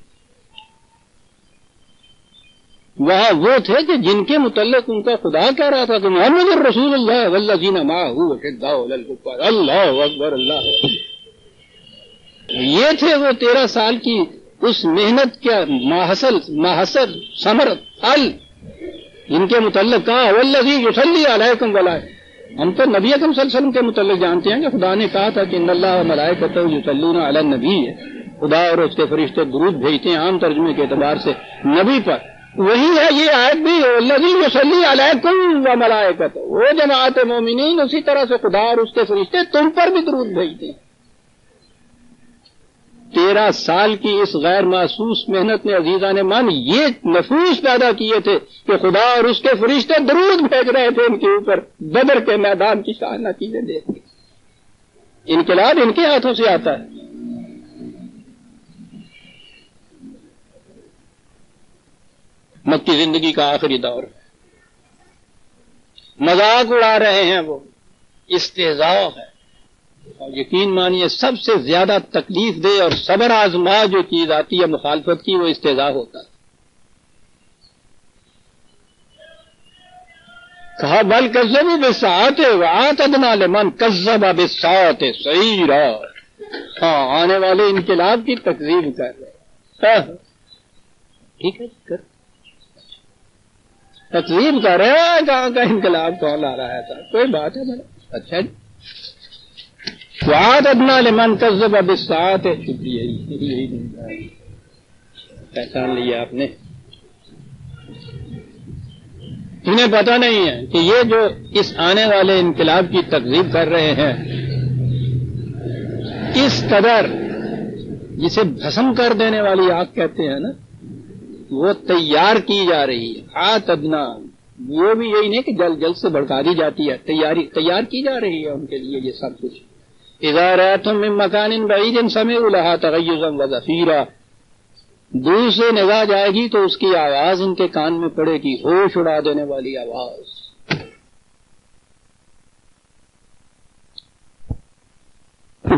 وہاں وہ تھے کہ جن کے متعلق ان کا خدا کہہ رہا تھا کہ محمد الرسول اللہ والذین معہ اشداء علی الکفار، اللہ اکبر اللہ. یہ تھے وہ 13 سال کی اس محنت کا ماحصل ثمرت جن کے متعلق کہا والذی یصلی علیکم وملائکۃ. ہم تو نبی اکرم صلی اللہ علیہ وسلم کے متعلق جانتے ہیں کہ خدا نے کہا تھا کہ ان اللہ وملائکتہ یصلون علی النبی، خدا اور اس کے فرشتے درود بھیجتے ہیں عام ترجمے کے اعتبار سے نبی پر. وہی ہے یہ آیت بھی، والذی یصلی علیکم وملائکۃ. وہ جماعت مومنین اسی طرح سے خدا اور اس کے فرشتے تم پر بھی درود بھیجتے ہیں. 13 سال کی اس غیر محسوس محنت نے عزیزان من یہ نفوس پیدا کیے تھے کہ خدا اور اس کے فرشتے درود بھیج رہے تھے ان کے اوپر بدر کے میدان کی شاہانہ چیزیں دیکھ کے. انقلاب ان کے ہاتھوں سے آتا ہے. مکی زندگی کا آخری دور ہے، مذاق اڑا رہے ہیں، وہ استہزاء ہے. اور یقین مانیے سب سے زیادہ تکلیف دہ اور صبر آزما جو چیز آتی ہے مخالفت کی، وہ استہزاء ہوتا ہے. کہا بل کذبوا بالساعۃ واعتدنا لمن کذب بالساعۃ سعیرا. ہاں، آنے والے انقلاب کی تکذیب کر رہے. ٹھیک ہے، تکذیب کر رہے ہیں. کہاں کا انقلاب کون لا رہا تھا؟ کوئی بات ہے بھلا. اچھا جی، واعتدنا لمن کذب بالساعۃ. شکریہ، یہی پہچان لیا آپ نے. انہیں پتہ نہیں ہے کہ یہ جو اس آنے والے انقلاب کی تکذیب کر رہے ہیں، اس قدر جسے بھسم کر دینے والی آگ کہتے ہیں نا، وہ تیار کی جا رہی ہے. آتدنا، وہ بھی یہی نہیں کہ جلد جلد سے بھڑکا دی جاتی ہے، تیار کی جا رہی ہے ان کے لیے یہ سب کچھ. اذا رأتهم من مکان بعید سمعوا لها تغیظا وزفیرا. دور سے نگاہ جائے گی تو اس کی آواز ان کے کان میں پڑے گی، ہوش اڑا دینے والی آواز.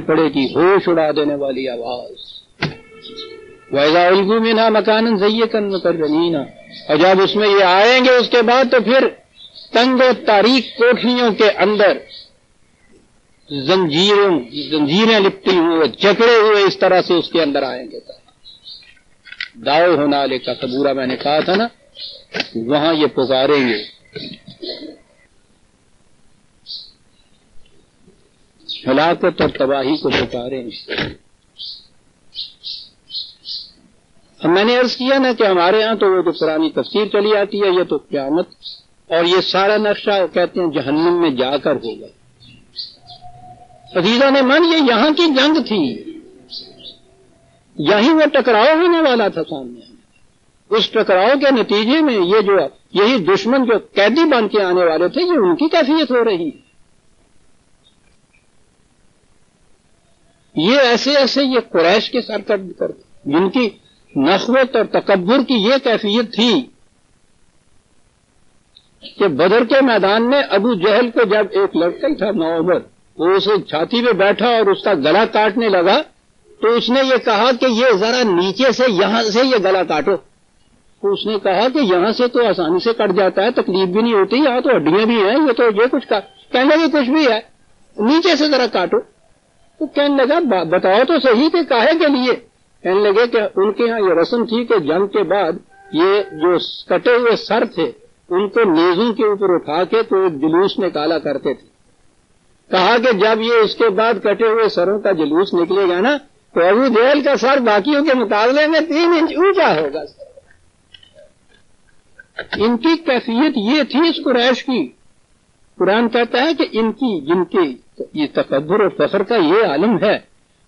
پڑے گی ہوش اڑا دینے والی آواز. وَإِذَا أُلْقُوا مِنْهَا مَكَانًا ضَيِّقًا مُقَرَّنِينَ. اور جب اس میں یہ آئیں گے اس کے بعد تو پھر تنگ و تاریک کوٹھیوں کے اندر زنجیریں لپٹی ہوئے، جکڑے ہوئے اس طرح سے اس کے اندر آئیں گے. داؤ ہونالے کا صبورہ میں نے کہا تھا نا، وہاں یہ پکاریں گے. ہلاکت اور تباہی کو پکاریں گے. اب میں نے عرض کیا نا کہ ہمارے ہاں تو وہ جو پرانی تفسیر چلی آتی ہے، یہ تو قیامت اور یہ سارا نقشہ کہتے ہیں جہنم میں جا کر ہوگا. عزیزان من، یہ یہاں کی جنگ تھی، یہیں وہ ٹکراؤ ہونے والا تھا سامنے. اس ٹکراؤ کے نتیجے میں یہ جو یہی دشمن جو قیدی بن کے آنے والے تھے، یہ ان کی کیفیت ہو رہی. یہ ایسے یہ قریش کے سر کر جن کی نخوت اور تکبر کی یہ کیفیت تھی کہ بدر کے میدان میں ابو جہل کو جب ایک لڑکا تھا نوعمر، وہ اسے چھاتی پہ بیٹھا اور اس کا گلا کاٹنے لگا تو اس نے یہ کہا کہ یہ ذرا نیچے سے یہاں سے یہ گلا کاٹو. تو اس نے کہا کہ یہاں سے تو آسانی سے کٹ جاتا ہے، تکلیف بھی نہیں ہوتی، یہاں تو ہڈیاں بھی ہیں، یہ کچھ کہنے لگے کچھ بھی ہے، نیچے سے ذرا کاٹو. تو کہنے لگا بتاؤ تو صحیح کہ کاہے کے لیے؟ کہنے لگے کہ ان کے ہاں یہ رسم تھی کہ جنگ کے بعد یہ جو کٹے ہوئے سر تھے ان کو نیزوں کے اوپر اٹھا کے تو جلوس نکالا کرتے تھے. کہا کہ جب یہ اس کے بعد کٹے ہوئے سروں کا جلوس نکلے گا نا تو ابو جہل کا سر باقیوں کے مقابلے میں 3 انچ اونچا ہوگا. ان کی کیفیت یہ تھی اس قریش کی. قرآن کہتا ہے کہ جن کی یہ تکبر اور فخر کا یہ عالم ہے،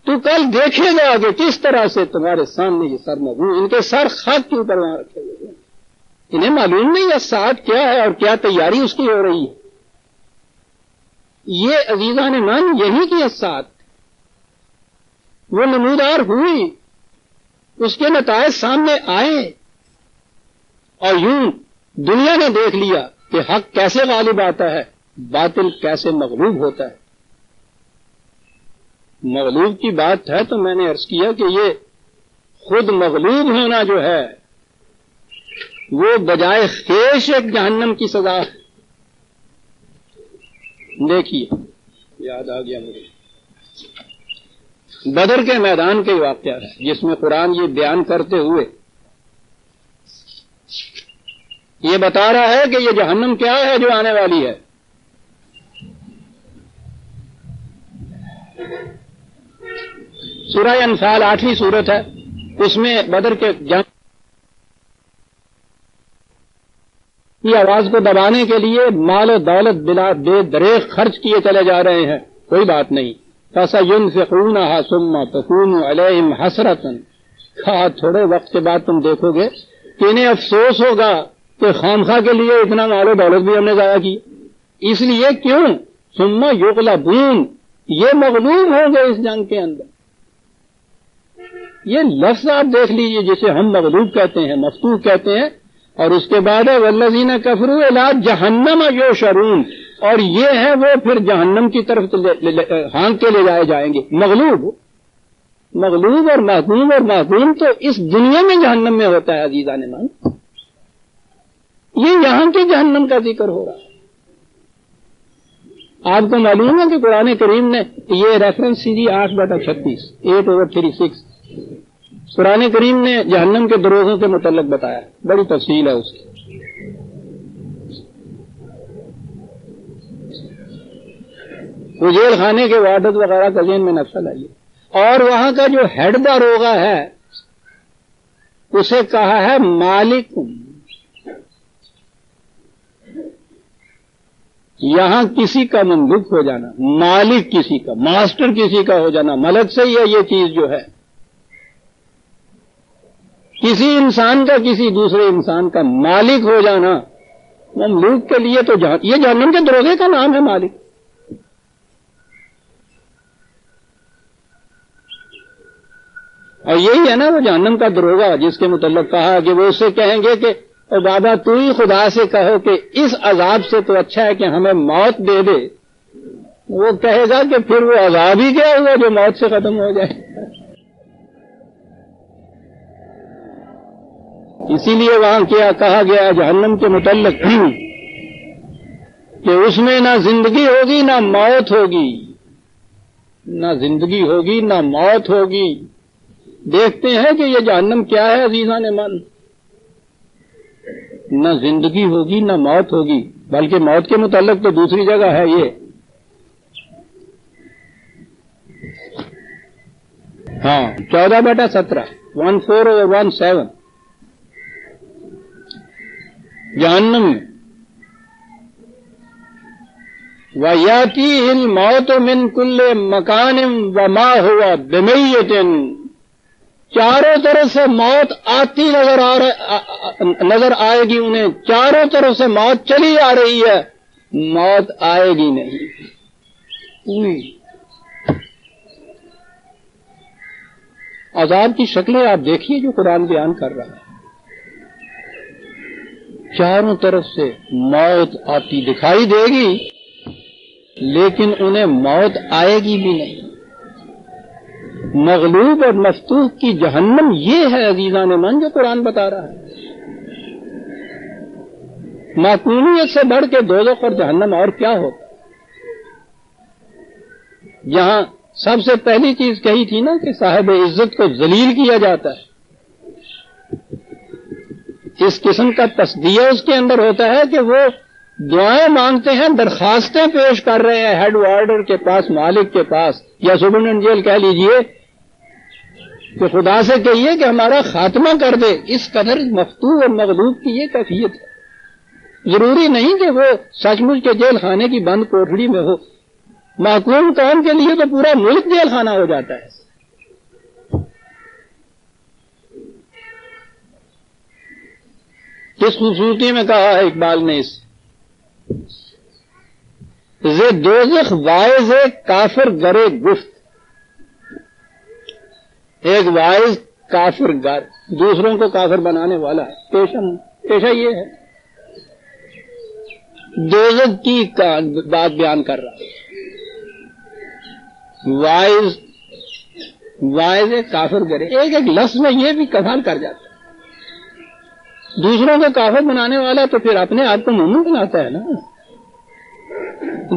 تو کل دیکھے گا کہ کس طرح سے تمہارے سامنے یہ سر موجود، ان کے سر خاک کے اوپر وہاں رکھے ہوئے ہیں. انہیں معلوم نہیں ہے ساتھ کیا ہے اور کیا تیاری اس کی ہو رہی ہے. یہ عزیزان من یہی کی ساتھ وہ نمودار ہوئی، اس کے نتائج سامنے آئے اور یوں دنیا نے دیکھ لیا کہ حق کیسے غالب آتا ہے، باطل کیسے مغلوب ہوتا ہے. مغلوب کی بات ہے تو میں نے عرض کیا کہ یہ خود مغلوب ہونا جو ہے وہ بجائے خیش ایک جہنم کی سزا ہے. دیکھیے، یاد آ گیا مجھے بدر کے میدان کے واقعہ ہے جس میں قرآن یہ بیان کرتے ہوئے یہ بتا رہا ہے کہ یہ جہنم کیا ہے جو آنے والی ہے. سورہ انفال 8ویں سورت ہے، اس میں بدر کے جنگ کی آواز کو دبانے کے لیے مال و دولت بلا بے دریغ خرچ کیے چلے جا رہے ہیں. کوئی بات نہیں. فَسَيُنْفِقُونَهَا ثُمَّ تَكُونُ عَلَيْهِمْ حَسْرَةً. کہا تھوڑے وقت کے بعد تم دیکھو گے کہ انہیں افسوس ہوگا کہ خامخواہ کے لیے اتنا مال و دولت بھی ہم نے ضائع کی. اس لیے کیوں؟ ثُمَّ يُغْلَبُونَ، یہ مغلوب ہوں گے اس جنگ کے اندر. یہ لفظ آپ دیکھ لیجئے جسے ہم مغلوب کہتے ہیں، مفتوح کہتے ہیں. اور اس کے بعد ہے والذین کفروا الی جہنم یحشرون، اور یہ ہے وہ پھر جہنم کی طرف ہانک کے لے جائے جائیں گے. مغلوب اور محکوم تو اس دنیا میں جہنم میں ہوتا ہے عزیزان مان. یہ یہاں کے جہنم کا ذکر ہو رہا ہے. آپ کو معلوم ہے کہ قرآن کریم نے یہ ریفرنس سیدھی 8/36 8/36 قرآن کریم نے جہنم کے دروازوں کے متعلق بتایا. بڑی تفصیل ہے اس کی. وہ جیل خانے کے وارڈر وغیرہ کا ذہن میں نقشہ لائیے. اور وہاں کا جو ہیڈ داروغہ ہے اسے کہا ہے مالک. یہاں کسی کا مملوک ہو جانا، مالک کسی کا، ماسٹر کسی کا ہو جانا، ملک سے ہی ہے یہ چیز جو ہے. کسی انسان کا کسی دوسرے انسان کا مالک ہو جانا مملوک کے لیے تو یہ جہنم کے دروازے کا نام ہے مالک. اور یہی ہے نا وہ جہنم کا دروغہ جس کے متعلق کہا کہ وہ اس سے کہیں گے کہ اور بابا تو ہی خدا سے کہو کہ اس عذاب سے تو اچھا ہے کہ ہمیں موت دے دے. وہ کہے گا کہ پھر وہ عذاب ہی کیا ہوا جو موت سے ختم ہو جائے. اسی لیے وہاں کیا کہا گیا جہنم کے متعلق کہ اس میں نہ زندگی ہوگی نہ موت ہوگی، نہ زندگی ہوگی نہ موت ہوگی. دیکھتے ہیں کہ یہ جہنم کیا ہے عزیزان من. نہ زندگی ہوگی نہ موت ہوگی، بلکہ موت کے متعلق تو دوسری جگہ ہے یہ. ہاں 14/17 14/17 جہنم میں وَيَأْتِيهِ الْمَوْتُ مِنْ كُلِّ مَكَانٍ وَمَا هُوَ بِمَيِّتٍ. چاروں طرف سے موت آتی نظر آئے گی انہیں، چاروں طرف سے موت چلی آ رہی ہے، موت آئے گی نہیں. عذاب کی شکلیں آپ دیکھیے جو قرآن بیان کر رہا ہے. چاروں طرف سے موت آتی دکھائی دے گی لیکن انہیں موت آئے گی بھی نہیں. مغلوب اور مفتوح کی جہنم یہ ہے عزیزان من جو قرآن بتا رہا ہے. معقولیت سے بڑھ کے دوزخ اور جہنم اور کیا ہوتا. جہاں سب سے پہلی چیز کہی تھی نا کہ صاحب عزت کو ذلیل کیا جاتا ہے. اس قسم کا تصدیہ اس کے اندر ہوتا ہے کہ وہ دعائیں مانگتے ہیں، درخواستیں پیش کر رہے ہیں ہیڈ وارڈر کے پاس، مالک کے پاس، یا سپرنٹینڈنٹ جیل کہہ لیجئے کہ خدا سے کہیے کہ ہمارا خاتمہ کر دے. اس قدر مفتوح اور مغلوب کی یہ کیفیت ہے. ضروری نہیں کہ وہ سچ مچ کے جیل خانے کی بند کوٹڑی میں ہو. معقول قوم کے لیے تو پورا ملک جیل خانہ ہو جاتا ہے. کس خوبصورتی میں کہا ہے اقبال نے اس دوزخ واعظ کافر گرے گفت. ایک واعظ کافر گر، دوسروں کو کافر بنانے والا ہے. پیشہ یہ ہے. دوزخ کی بات بیان کر رہا ہے. واعظ کافر گرے، ایک لفظ میں یہ بھی کمال کر جاتا ہے. دوسروں کو کافر بنانے والا تو پھر اپنے آپ کو مومن بناتا ہے نا.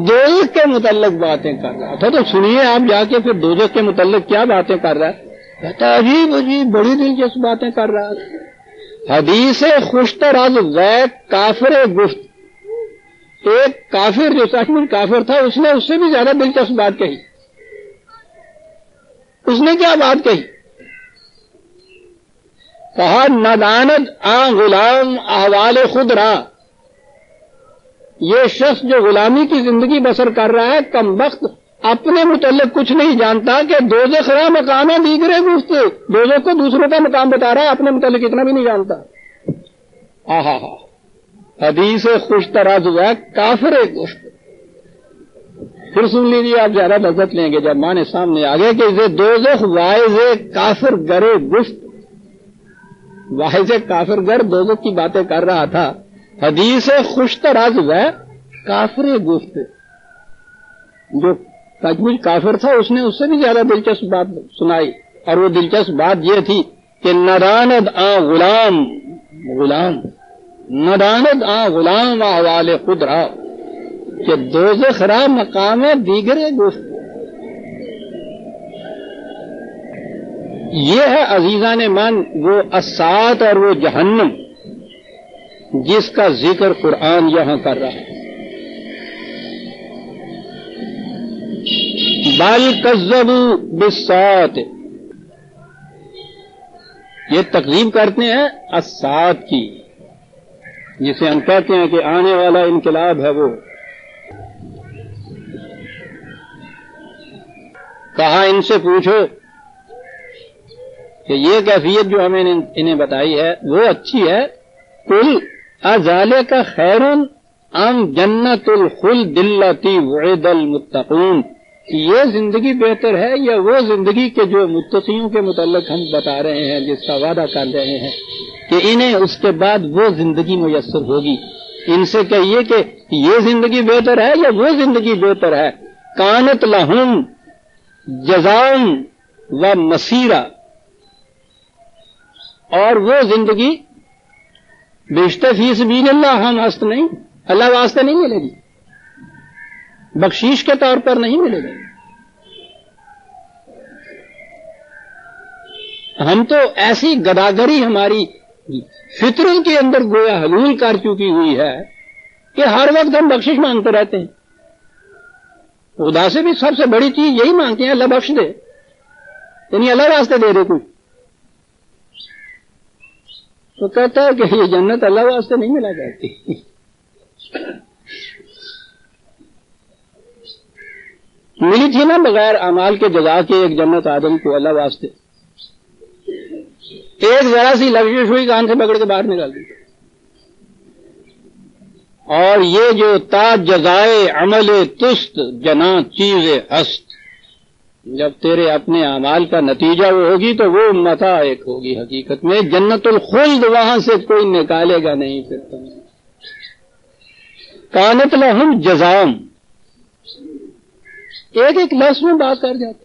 دوزخ کے متعلق باتیں کر رہا تھا تو سنیے آپ جا کے پھر دوزخ کے متعلق کیا باتیں کر رہا ہے. کہتا ہے عجیب عجیب بڑی دلچسپ باتیں کر رہا ہے. حدیث خوشتر از غیر کافر گفت. ایک کافر جو سچ میں کافر تھا اس نے اس سے بھی زیادہ دلچسپ بات کہی. اس نے کیا بات کہی؟ کہا ندانت آن غلام احوال خود رہا. یہ شخص جو غلامی کی زندگی بسر کر رہا ہے کم وقت اپنے متعلق کچھ نہیں جانتا کہ دوزخ را مقام دیگرے گفت. دوزخ کو دوسروں کا مقام بتا رہا ہے، اپنے متعلق اتنا بھی نہیں جانتا. آہا ہا حدیث خوش تراز ہوا کافر گفت. پھر سن لیجیے آپ زیادہ لذت لیں گے جب مانے سامنے آ گئے کہ اسے دوزخ واعظ کافر گرے گفت. واحد کافر گر دوزخ کی باتیں کر رہا تھا. حدیث خوش طراز ہے کافر گفت. جو سچ مچ کافر تھا اس نے اس سے بھی زیادہ دلچسپ بات سنائی، اور وہ دلچسپ بات یہ تھی کہ نداند آ غلام نداند آ غلام احوال خود را، کہ دوزخ را مقام دیگر گفت. یہ ہے عزیزان من وہ اسات اور وہ جہنم جس کا ذکر قرآن یہاں کر رہا ہے. بل کذبوا بالساعۃ، یہ تکذیب کرتے ہیں الساعۃ کی، جسے ہم کہتے ہیں کہ آنے والا انقلاب ہے. وہ کہا ان سے پوچھو کہ یہ کیفیت جو ہمیں انہیں بتائی ہے وہ اچھی ہے. قل اذالک خیر ام جنت الخلد التی وعد المتقون، یہ زندگی بہتر ہے یا وہ زندگی کے جو متقیوں کے متعلق ہم بتا رہے ہیں، جس کا وعدہ کر رہے ہیں کہ انہیں اس کے بعد وہ زندگی میسر ہوگی. ان سے کہیے کہ یہ زندگی بہتر ہے یا وہ زندگی بہتر ہے. کانت لہم جزاء و مسیرہ، اور وہ زندگی بیشتر فی سبیل اللہ، ہم ہست نہیں، اللہ واسطے نہیں ملے گی، بخشیش کے طور پر نہیں ملے گی. ہم تو ایسی گداگری ہماری فطرت کے اندر گویا حلول کر چکی ہوئی ہے کہ ہر وقت ہم بخشش مانگتے رہتے ہیں. خدا سے بھی سب سے بڑی چیز یہی مانگتے ہیں اللہ بخش دے، یعنی اللہ واسطے دے دے کچھ. تو کہتا ہے کہ یہ جنت اللہ واسطے نہیں ملا کرتی. ملی تھی نا بغیر اعمال کے جزا کے ایک جنت آدم کو اللہ واسطے. ایک ذرا سی لفزش ہوئی کان سے پکڑ کے باہر نکال دی. اور یہ جو تا جزائے عمل تست جنا چیز ہست، جب تیرے اپنے اعمال کا نتیجہ وہ ہوگی تو وہ متاع ایک ہوگی. حقیقت میں جنت الخلد وہاں سے کوئی نکالے گا نہیں. پھر تم کانت لہم جزام، ایک ایک لفظ میں بات کر جاتے.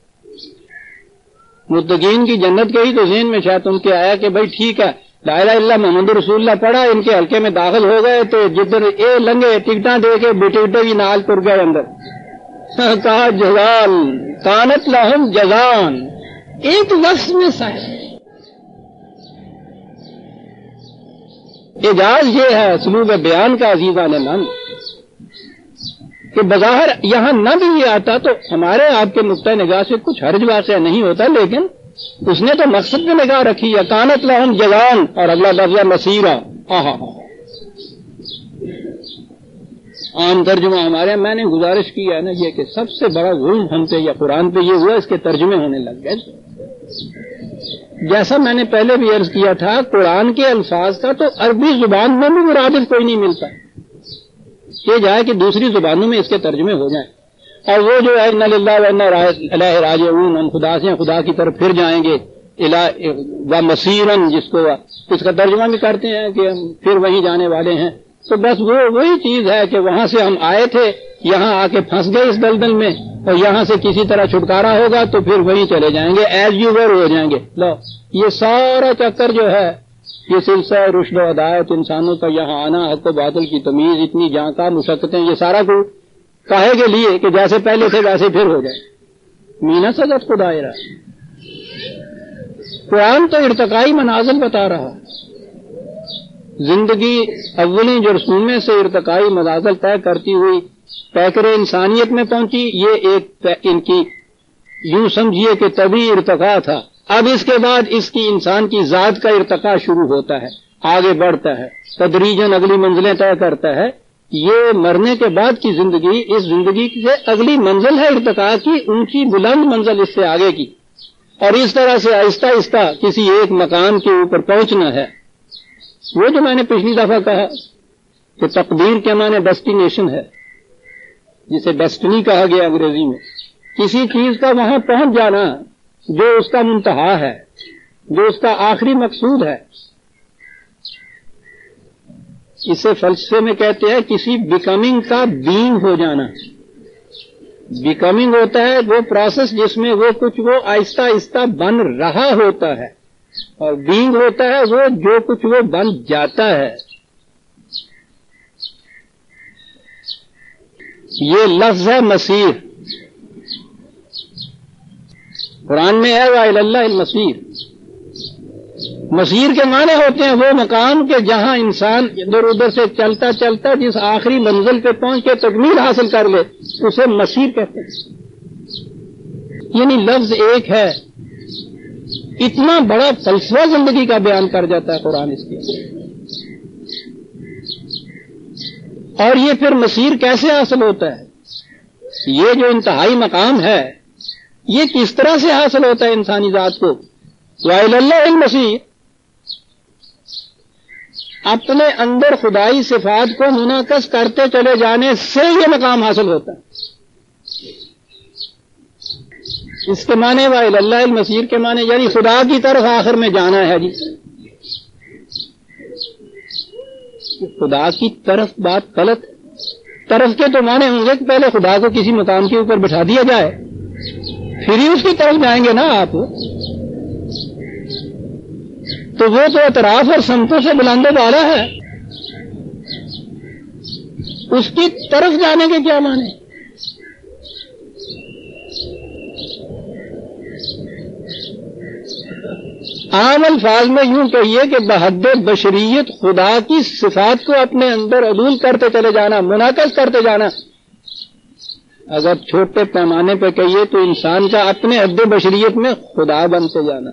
متقین کی جنت کہی تو ذہن میں شاید ان کے آیا کہ بھائی ٹھیک ہے لا الہ الا اللہ محمد رسول اللہ پڑھا، ان کے حلقے میں داخل ہو گئے تو جدھر اے لنگے ٹکٹاں دے کے بیٹے بھی نال تر گئے اندر. کہا جزال کانت لہم جزان، ایک لفظ میں صاحب. اعجاز یہ ہے اسلوب بیان کا عزیزان من کہ بظاہر یہاں نہ بھی یہ آتا تو ہمارے آپ کے نقطۂ نگاہ سے کچھ حرج واقعہ نہیں ہوتا، لیکن اس نے تو مقصد پہ نگاہ رکھی ہے. کانت لہم جزان اور اگلا لفظ مسیرہ. عام ترجمہ ہمارے میں نے گزارش کی ہے نا یہ کہ سب سے بڑا ظلم ہم پہ یا قرآن پہ یہ ہوا اس کے ترجمے ہونے لگ گئے. جیسا میں نے پہلے بھی عرض کیا تھا قرآن کے الفاظ کا تو عربی زبان میں بھی مرادف کوئی نہیں ملتا. یہ جائے کہ دوسری زبانوں میں اس کے ترجمے ہو جائیں، اور وہ جو ہے انا للہ و انا الیہ راجعون، ہم خدا سے خدا کی طرف پھر جائیں گے. و مسیرن جس کو اس کا ترجمہ بھی کرتے ہیں کہ ہم پھر وہیں جانے والے ہیں. تو بس وہی چیز ہے کہ وہاں سے ہم آئے تھے، یہاں آ کے پھنس گئے اس دلدل میں، اور یہاں سے کسی طرح چھٹکارا ہوگا تو پھر وہیں چلے جائیں گے، ایز یو ور ہو جائیں گے. لو یہ سارا چکر جو ہے یہ سلسلہ رشد و ہدایت، انسانوں کا یہاں آنا، حق و باطل کی تمیز، اتنی جانکا مشقتیں، یہ سارا کو کاہے کے لیے کہ جیسے پہلے تھے ویسے پھر ہو جائے. مینا سزت کو دائرہ. قرآن تو ارتقائی منازل بتا رہا. زندگی اولی جو رسومے سے ارتقائی منازل طے کرتی ہوئی پیکر انسانیت میں پہنچی، یہ ایک ان کی یوں سمجھیے کہ طبی ارتقاء تھا. اب اس کے بعد اس کی انسان کی ذات کا ارتقاء شروع ہوتا ہے، آگے بڑھتا ہے، تدریجاً اگلی منزلیں طے کرتا ہے. یہ مرنے کے بعد کی زندگی اس زندگی سے اگلی منزل ہے ارتقاء کی، اونچی بلند منزل اس سے آگے کی، اور اس طرح سے آہستہ آہستہ کسی ایک مقام کے اوپر پہنچنا ہے. وہ جو میں نے پچھلی دفعہ کہا کہ تقدیر کے معنی ڈیسٹینیشن ہے، جسے ڈیسٹنی کہا گیا انگریزی میں، کسی چیز کا وہاں پہنچ جانا جو اس کا منتہا ہے، جو اس کا آخری مقصود ہے. اسے فلسفے میں کہتے ہیں کسی بیکمنگ کا بینگ ہو جانا. بیکمنگ ہوتا ہے وہ پروسیس جس میں وہ کچھ وہ آہستہ آہستہ بن رہا ہوتا ہے، اور بینگ ہوتا ہے وہ جو کچھ وہ بن جاتا ہے. یہ لفظ ہے مسیر. قرآن میں ہے وَإِلَى اللَّهِ الْمَصِيرُ. مسیر کے معنی ہوتے ہیں وہ مقام کہ جہاں انسان ادھر ادھر سے چلتا چلتا جس آخری منزل پہ پہنچ کے تکمیل حاصل کر لے اسے مسیر کہتے ہیں. یعنی لفظ ایک ہے، اتنا بڑا فلسفہ زندگی کا بیان کر جاتا ہے قرآن اس کے. اور یہ پھر مسیر کیسے حاصل ہوتا ہے؟ یہ جو انتہائی مقام ہے یہ کس طرح سے حاصل ہوتا ہے انسانی ذات کو؟ وَإِلَى اللَّهِ الْمَصِيرُ. اپنے اندر خدائی صفات کو منعکس کرتے چلے جانے سے یہ مقام حاصل ہوتا ہے. اس کے معنی وَإِلَى اللَّهِ الْمَصِيرُ کے معنی یعنی خدا کی طرف آخر میں جانا ہے. جی خدا کی طرف بات غلط. طرف کے تو معنی ہوں گے کہ پہلے خدا کو کسی مقام کے اوپر بٹھا دیا جائے پھر ہی اس کی طرف جائیں گے نا آپ. تو وہ تو اطراف اور سمتوں سے بلند و بالا ہے، اس کی طرف جانے کے کیا معنی؟ عام الفاظ میں یوں کہیے کہ بحد بشریت خدا کی صفات کو اپنے اندر عدول کرتے چلے جانا، منعکس کرتے جانا. اگر چھوٹے پیمانے پہ کہیے تو انسان کا اپنے حد بشریت میں خدا بنتے جانا.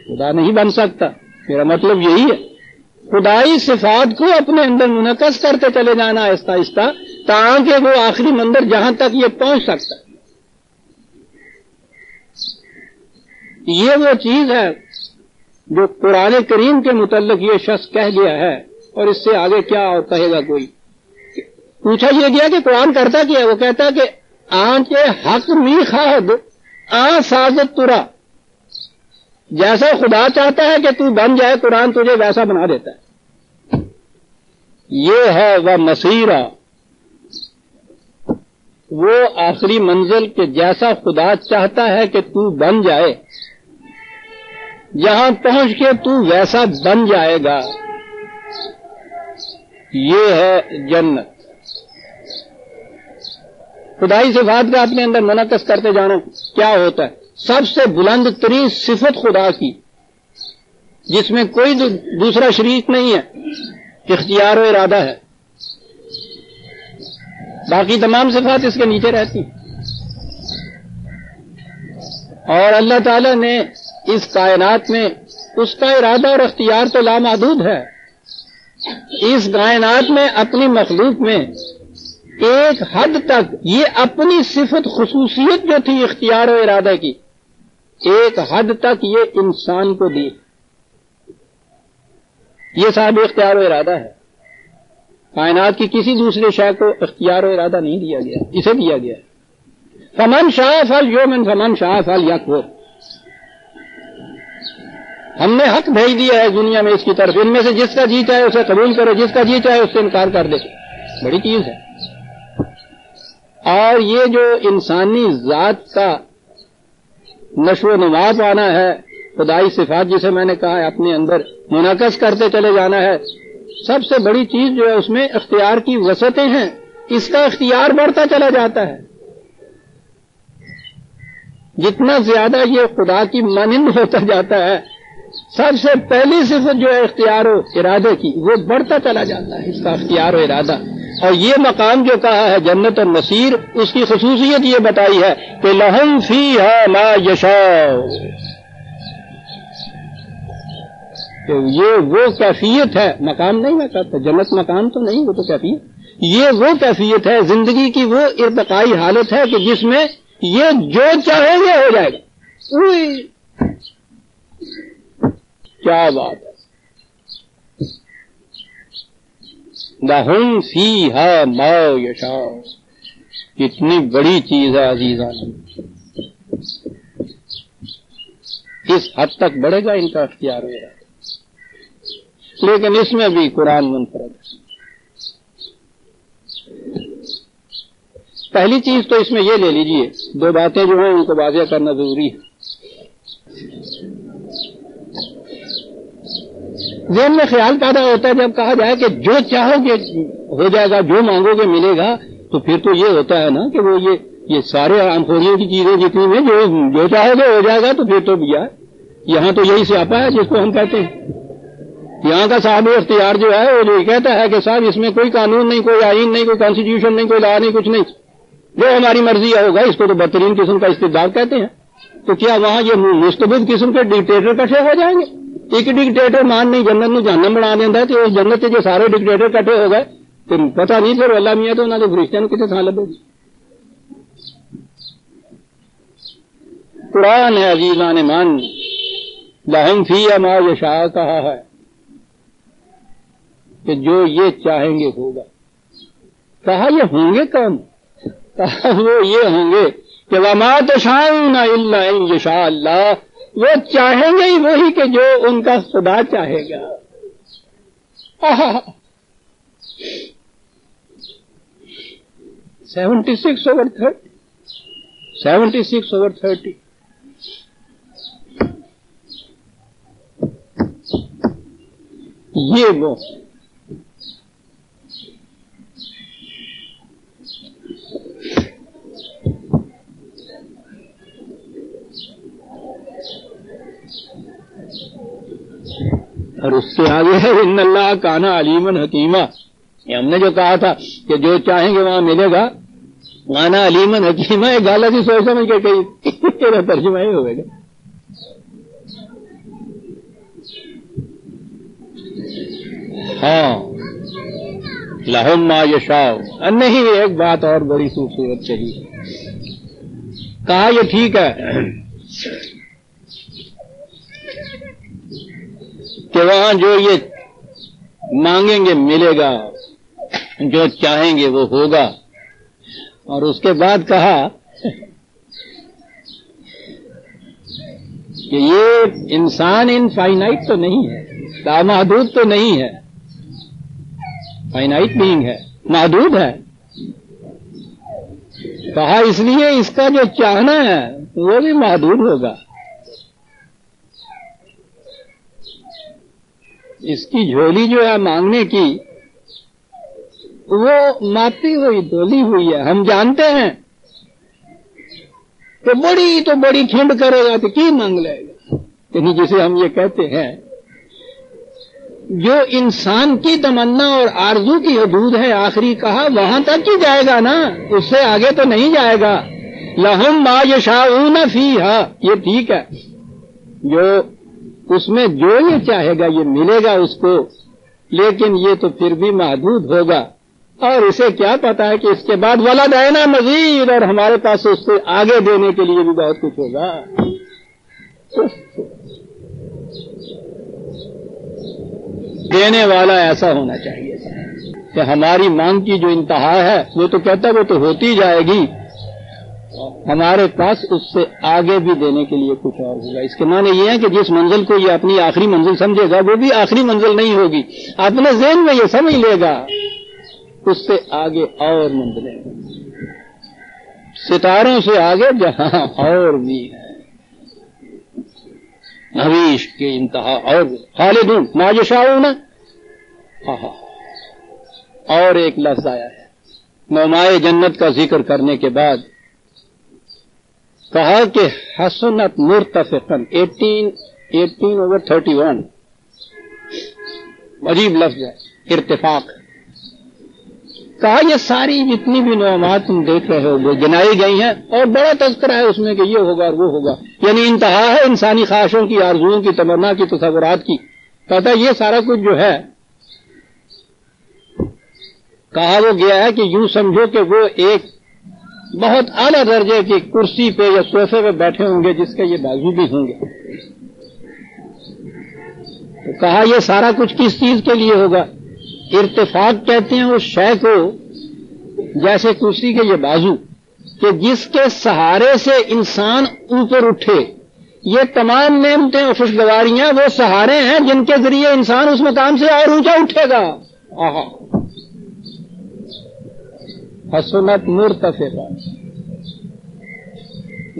خدا نہیں بن سکتا، میرا مطلب یہی ہے. خدائی صفات کو اپنے اندر منعکس کرتے چلے جانا آہستہ آہستہ تاکہ وہ آخری منزل جہاں تک یہ پہنچ سکتا ہے. یہ وہ چیز ہے جو قرآن کریم کے متعلق یہ شخص کہہ گیا ہے، اور اس سے آگے کیا اور کہے گا کوئی. پوچھا یہ گیا کہ قرآن کرتا کیا ہے؟ وہ کہتا کہ آنچ حق می خواہد آ سازت ترا. جیسا خدا چاہتا ہے کہ تو بن جائے قرآن تجھے ویسا بنا دیتا ہے. یہ ہے وہ مسیرہ، وہ آخری منزل کہ جیسا خدا چاہتا ہے کہ تو بن جائے، جہاں پہنچ کے تو ویسا بن جائے گا. یہ ہے جنت. خدائی صفات کا اپنے اندر منعکس کرتے جانا کیا ہوتا ہے؟ سب سے بلند ترین صفت خدا کی جس میں کوئی دوسرا شریک نہیں ہے، اختیار و ارادہ ہے. باقی تمام صفات اس کے نیچے رہتی ہیں. اور اللہ تعالی نے اس کائنات میں اس کا ارادہ اور اختیار تو لامحدود ہے. اس کائنات میں اپنی مخلوق میں ایک حد تک یہ اپنی صفت خصوصیت جو تھی اختیار و ارادہ کی، ایک حد تک یہ انسان کو دی. یہ صاحب اختیار و ارادہ ہے. کائنات کی کسی دوسرے شے کو اختیار و ارادہ نہیں دیا گیا، اسے دیا گیا. فمن شاء فلیؤمن فمن شاء فلیکفر. ہم نے حق بھیج دیا ہے دنیا میں اس کی طرف، ان میں سے جس کا جی چاہے اسے قبول کرو، جس کا جی چاہے اس سے انکار کر دے. بڑی چیز ہے. اور یہ جو انسانی ذات کا نشو و نما پانا ہے، خدائی صفات جسے میں نے کہا ہے اپنے اندر منعکس کرتے چلے جانا ہے، سب سے بڑی چیز جو ہے اس میں اختیار کی وسعتیں ہیں. اس کا اختیار بڑھتا چلا جاتا ہے. جتنا زیادہ یہ خدا کی مانند ہوتا جاتا ہے، سب سے پہلی صفت جو ہے اختیار و ارادے کی، وہ بڑھتا چلا جاتا ہے اس کا اختیار و ارادہ. اور یہ مقام جو کہا ہے جنت اور مسیر، اس کی خصوصیت یہ بتائی ہے کہ لہم فیہا ما یشاء. کہ یہ وہ کیفیت ہے، مقام نہیں میں کہتا، جنت مقام تو نہیں، وہ تو کیفیت. یہ وہ کیفیت ہے، زندگی کی وہ ارتقائی حالت ہے کہ جس میں یہ جو چاہے یہ ہو جائے گا. کیا بات ہے. لہم فیہا ما یشاء. کتنی بڑی چیز ہے عزیزان. اس حد تک بڑھے گا ان کا اختیار ہو رہا ہے. لیکن اس میں بھی قرآن منفرد ہے. پہلی چیز تو اس میں یہ لے لیجئے، دو باتیں جو ہیں ان کو واضح کرنا ضروری ہے. ذہن میں خیال پیدا ہوتا ہے جب کہا جائے کہ جو چاہو گے ہو جائے گا، جو مانگو گے ملے گا، تو پھر تو یہ ہوتا ہے نا کہ وہ یہ سارے آم خوریوں کی چیزیں جتنی ہیں جو چاہو گے ہو جائے گا، تو پھر تو یہاں تو یہی سیاپا ہے جس کو ہم کہتے ہیں. یہاں کا صاحب اختیار جو ہے وہ یہ کہتا ہے کہ صاحب اس میں کوئی قانون نہیں، کوئی آئین نہیں، کوئی کانسٹیٹیوشن نہیں، کوئی لا نہیں، کچھ نہیں، جو ہماری مرضی ہوگا. اس کو تو بدترین قسم کا استبداد کہتے ہیں. تو کیا وہاں یہ مستبد قسم کے ڈکٹیٹر کٹھے ہو جائیں گے؟ ایک ڈکٹیٹر مان نہیں جنت میں جہنم بنا دینا ہے، تو اس جنت سے جو سارے ڈکٹیٹر کٹھے ہو گئے پھر پتہ نہیں پھر اللہ میاں تو انہوں نے فرشتوں کو کتنے تھان لگے. قرآن ہے عزیزان مان، لہم فی ما یشاء کہا ہے کہ جو یہ چاہیں گے ہوگا. کہا یہ ہوں گے کون؟ کہا وہ یہ ہوں گے کہ وما تشاءون الا ان یشاء اللہ، وہ چاہیں گے ہی وہی کہ جو ان کا خدا چاہے گا. 76/30 یہ وہ اور اس سے آگے ہے ان اللہ کان علیما حکیما. یہ ہم نے جو کہا تھا کہ جو چاہیں گے وہاں ملے گا، کان علیما حکیما، ایک غلط ہی سوچ سمجھ کے کہیں ترجمہ ہی ہوئے گا. ہاں لہم ما یشاء. نہیں، ایک بات اور بڑی خوبصورت کہی. کہا یہ ٹھیک ہے کہ وہاں جو یہ مانگیں گے ملے گا، جو چاہیں گے وہ ہوگا. اور اس کے بعد کہا کہ یہ انسان انفائنائٹ تو نہیں ہے، لامحدود تو نہیں ہے، فائنائٹ بینگ ہے، محدود ہے. کہا اس لیے اس کا جو چاہنا ہے وہ بھی محدود ہوگا. اس کی جھولی جو ہے مانگنے کی وہ ماتی ہوئی دھولی ہوئی ہے. ہم جانتے ہیں کہ بڑی تو بڑی کھنڈ کرے گا تو کی مانگ لے گا، یعنی جسے ہم یہ کہتے ہیں جو انسان کی تمنا اور آرزو کی حدود ہے آخری، کہا وہاں تک ہی جائے گا نا، اس سے آگے تو نہیں جائے گا. لہم ما یشاءون فیہا، یہ ٹھیک ہے، جو اس میں جو یہ چاہے گا یہ ملے گا اس کو، لیکن یہ تو پھر بھی محدود ہوگا. اور اسے کیا پتا ہے کہ اس کے بعد ولدینا مزید، اور ہمارے پاس اس سے آگے دینے کے لیے بھی بہت کچھ ہوگا. دینے والا ایسا ہونا چاہیے کہ ہماری مانگ کی جو انتہا ہے وہ تو کہتا ہے وہ تو ہوتی جائے گی، ہمارے پاس اس سے آگے بھی دینے کے لیے کچھ اور ہوگا. اس کے معنی یہ ہے کہ جس منزل کو یہ اپنی آخری منزل سمجھے گا وہ بھی آخری منزل نہیں ہوگی، اپنے ذہن میں یہ سمجھ لے گا اس سے آگے اور منزلیں ہوگی، ستاروں سے آگے جہاں اور بھی ہے، حویش کی انتہا اور خالدون ما یشاءون. اور ایک لفظ آیا ہے نعمائے جنت کا ذکر کرنے کے بعد، کہا کہ حسنت مرتفقاً 18/31 عجیب لفظ ہے، ارتفاق. کہا یہ ساری جتنی بھی نعمات تم دیکھ رہے ہو وہ گنائی گئی ہیں، اور بڑا تذکرہ ہے اس میں کہ یہ ہوگا اور وہ ہوگا، یعنی انتہا ہے انسانی خواہشوں کی، آرزوؤں کی، تمنا کی، تصورات کی. کہتا یہ سارا کچھ جو ہے، کہا وہ گیا ہے کہ یوں سمجھو کہ وہ ایک بہت اعلیٰ درجے کی کرسی پہ یا صوفے پہ بیٹھے ہوں گے جس کے یہ بازو بھی ہوں گے. تو کہا یہ سارا کچھ کس چیز کے لیے ہوگا؟ ارتفاق کہتے ہیں اس شے کو، جیسے کرسی کے یہ بازو کہ جس کے سہارے سے انسان اوپر اٹھے، یہ تمام نعمتیں اور خوشگواریاں وہ سہارے ہیں جن کے ذریعے انسان اس مقام سے اور اونچا اٹھے گا. آہا حسنت مرتفعہ،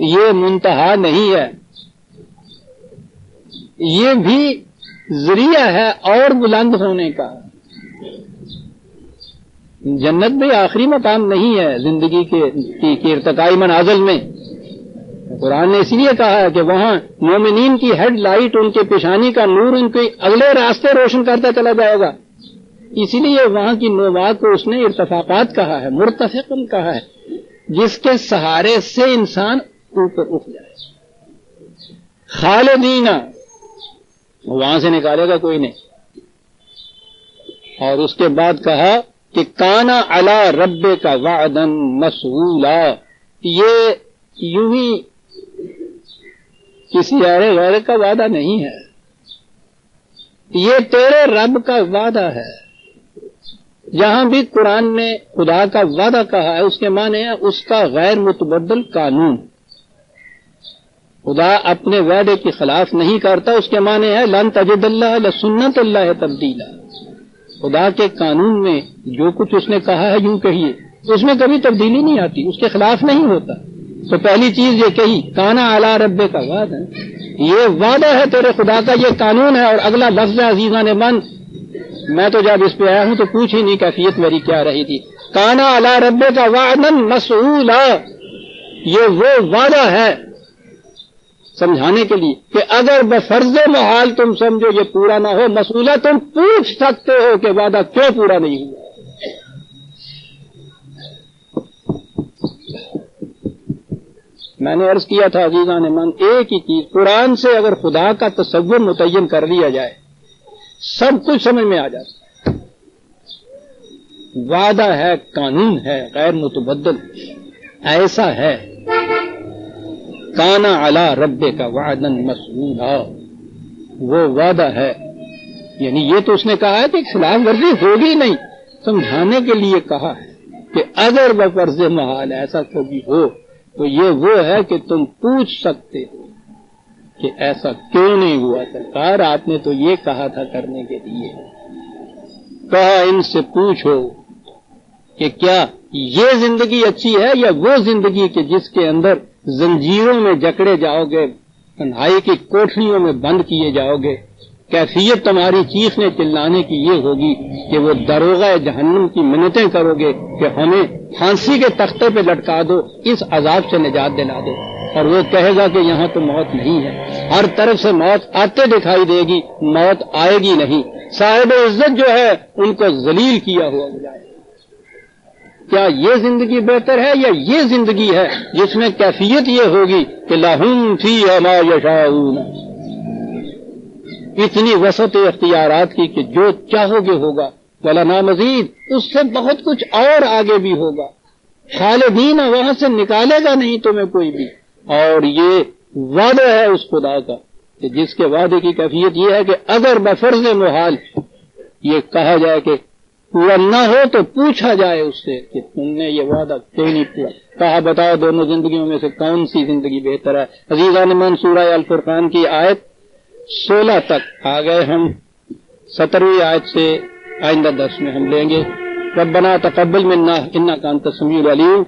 یہ منتہا نہیں ہے، یہ بھی ذریعہ ہے اور بلند ہونے کا. جنت بھی آخری مقام نہیں ہے زندگی کے ارتقائی منازل میں. قرآن نے اس لیے کہا ہے کہ وہاں مومنین کی ہیڈ لائٹ، ان کے پیشانی کا نور ان کے اگلے راستے روشن کرتا چلا جائے گا. اسی لیے وہاں کی نوبات کو اس نے ارتفاقات کہا ہے، مرتفقن کہا ہے، جس کے سہارے سے انسان اوپر اٹھ جائے. خالدین وہاں سے نکالے گا کوئی نہیں. اور اس کے بعد کہا کہ کانا علی رب کا وعدا مسئولا، یہ یوں ہی کسی اور غیر کا وعدہ نہیں ہے، یہ تیرے رب کا وعدہ ہے. جہاں بھی قرآن نے خدا کا وعدہ کہا ہے اس کے معنی ہے اس کا غیر متبدل قانون. خدا اپنے وعدے کی خلاف نہیں کرتا، اس کے معنی ہے لن تجد اللہ لسنت اللہ تبدیلا. خدا کے قانون میں جو کچھ اس نے کہا ہے یوں کہیے، اس میں کبھی تبدیلی نہیں آتی، اس کے خلاف نہیں ہوتا. تو پہلی چیز یہ کہی کانا علی رب کا وعدہ، یہ وعدہ ہے تیرے خدا کا، یہ قانون ہے. اور اگلا لفظ ہے عزیزان من، میں تو جب اس پہ آیا ہوں تو پوچھ ہی نہیں کیفیت میری کیا رہی تھی. کانا علی رب کا وعدا مسئولا، یہ وہ وعدہ ہے سمجھانے کے لیے کہ اگر بفرض محال تم سمجھو یہ پورا نہ ہو، مسئولہ تم پوچھ سکتے ہو کہ وعدہ کیوں پورا نہیں ہوا. میں نے عرض کیا تھا عزیزان من، ایک ہی چیز قرآن سے اگر خدا کا تصور متعین کر لیا جائے سب کچھ سمجھ میں آ جاتا ہے. وعدہ ہے، قانون ہے، غیر متبدل ایسا ہے. کانا علی رب کا وعدا مسئولا، وہ وعدہ ہے. یعنی یہ تو اس نے کہا ہے کہ خلاف ورزی ہوگی نہیں، سمجھانے کے لیے کہا ہے کہ اگر بفرض محال ایسا کبھی ہو تو یہ وہ ہے کہ تم پوچھ سکتے ہو کہ ایسا کیوں نہیں ہوا. سرکار آپ نے تو یہ کہا تھا کرنے کے لیے. کہا ان سے پوچھو کہ کیا یہ زندگی اچھی ہے یا وہ زندگی کہ جس کے اندر زنجیروں میں جکڑے جاؤ گے، تنہائی کی کوٹھریوں میں بند کیے جاؤ گے. کیفیت تمہاری چیخنے چلانے کی یہ ہوگی کہ وہ داروغہ جہنم کی منتیں کرو گے کہ ہمیں پھانسی کے تختے پہ لٹکا دو، اس عذاب سے نجات دلا دو. اور وہ کہے گا کہ یہاں تو موت نہیں ہے، ہر طرف سے موت آتے دکھائی دے گی، موت آئے گی نہیں. صاحب عزت جو ہے ان کو ذلیل کیا ہوا جائے. کیا یہ زندگی بہتر ہے یا یہ زندگی ہے جس میں کیفیت یہ ہوگی کہ لہم فیہا ما یشاؤون، اتنی وسعت اختیارات کی کہ جو چاہو گے ہوگا، ولنا مزید، اس سے بہت کچھ اور آگے بھی ہوگا. خالدین وہاں سے نکالے گا نہیں تمہیں کوئی بھی. اور یہ وعدہ ہے اس خدا کا کہ جس کے وعدے کی کیفیت یہ ہے کہ اگر بفرض محال یہ کہا جائے کہ پورا نہ ہو تو پوچھا جائے اس سے کہ تم نے یہ وعدہ کیوں نہیں پورا. کہا بتاؤ دونوں زندگیوں میں سے کون سی زندگی بہتر ہے. عزیزان من، سورہ الفرقان کی آیت 16 تک آ گئے ہم. 17ویں آیت سے آئندہ درس میں ہم لیں گے. ربنا تقبل منا انک انت السمیع العلیم.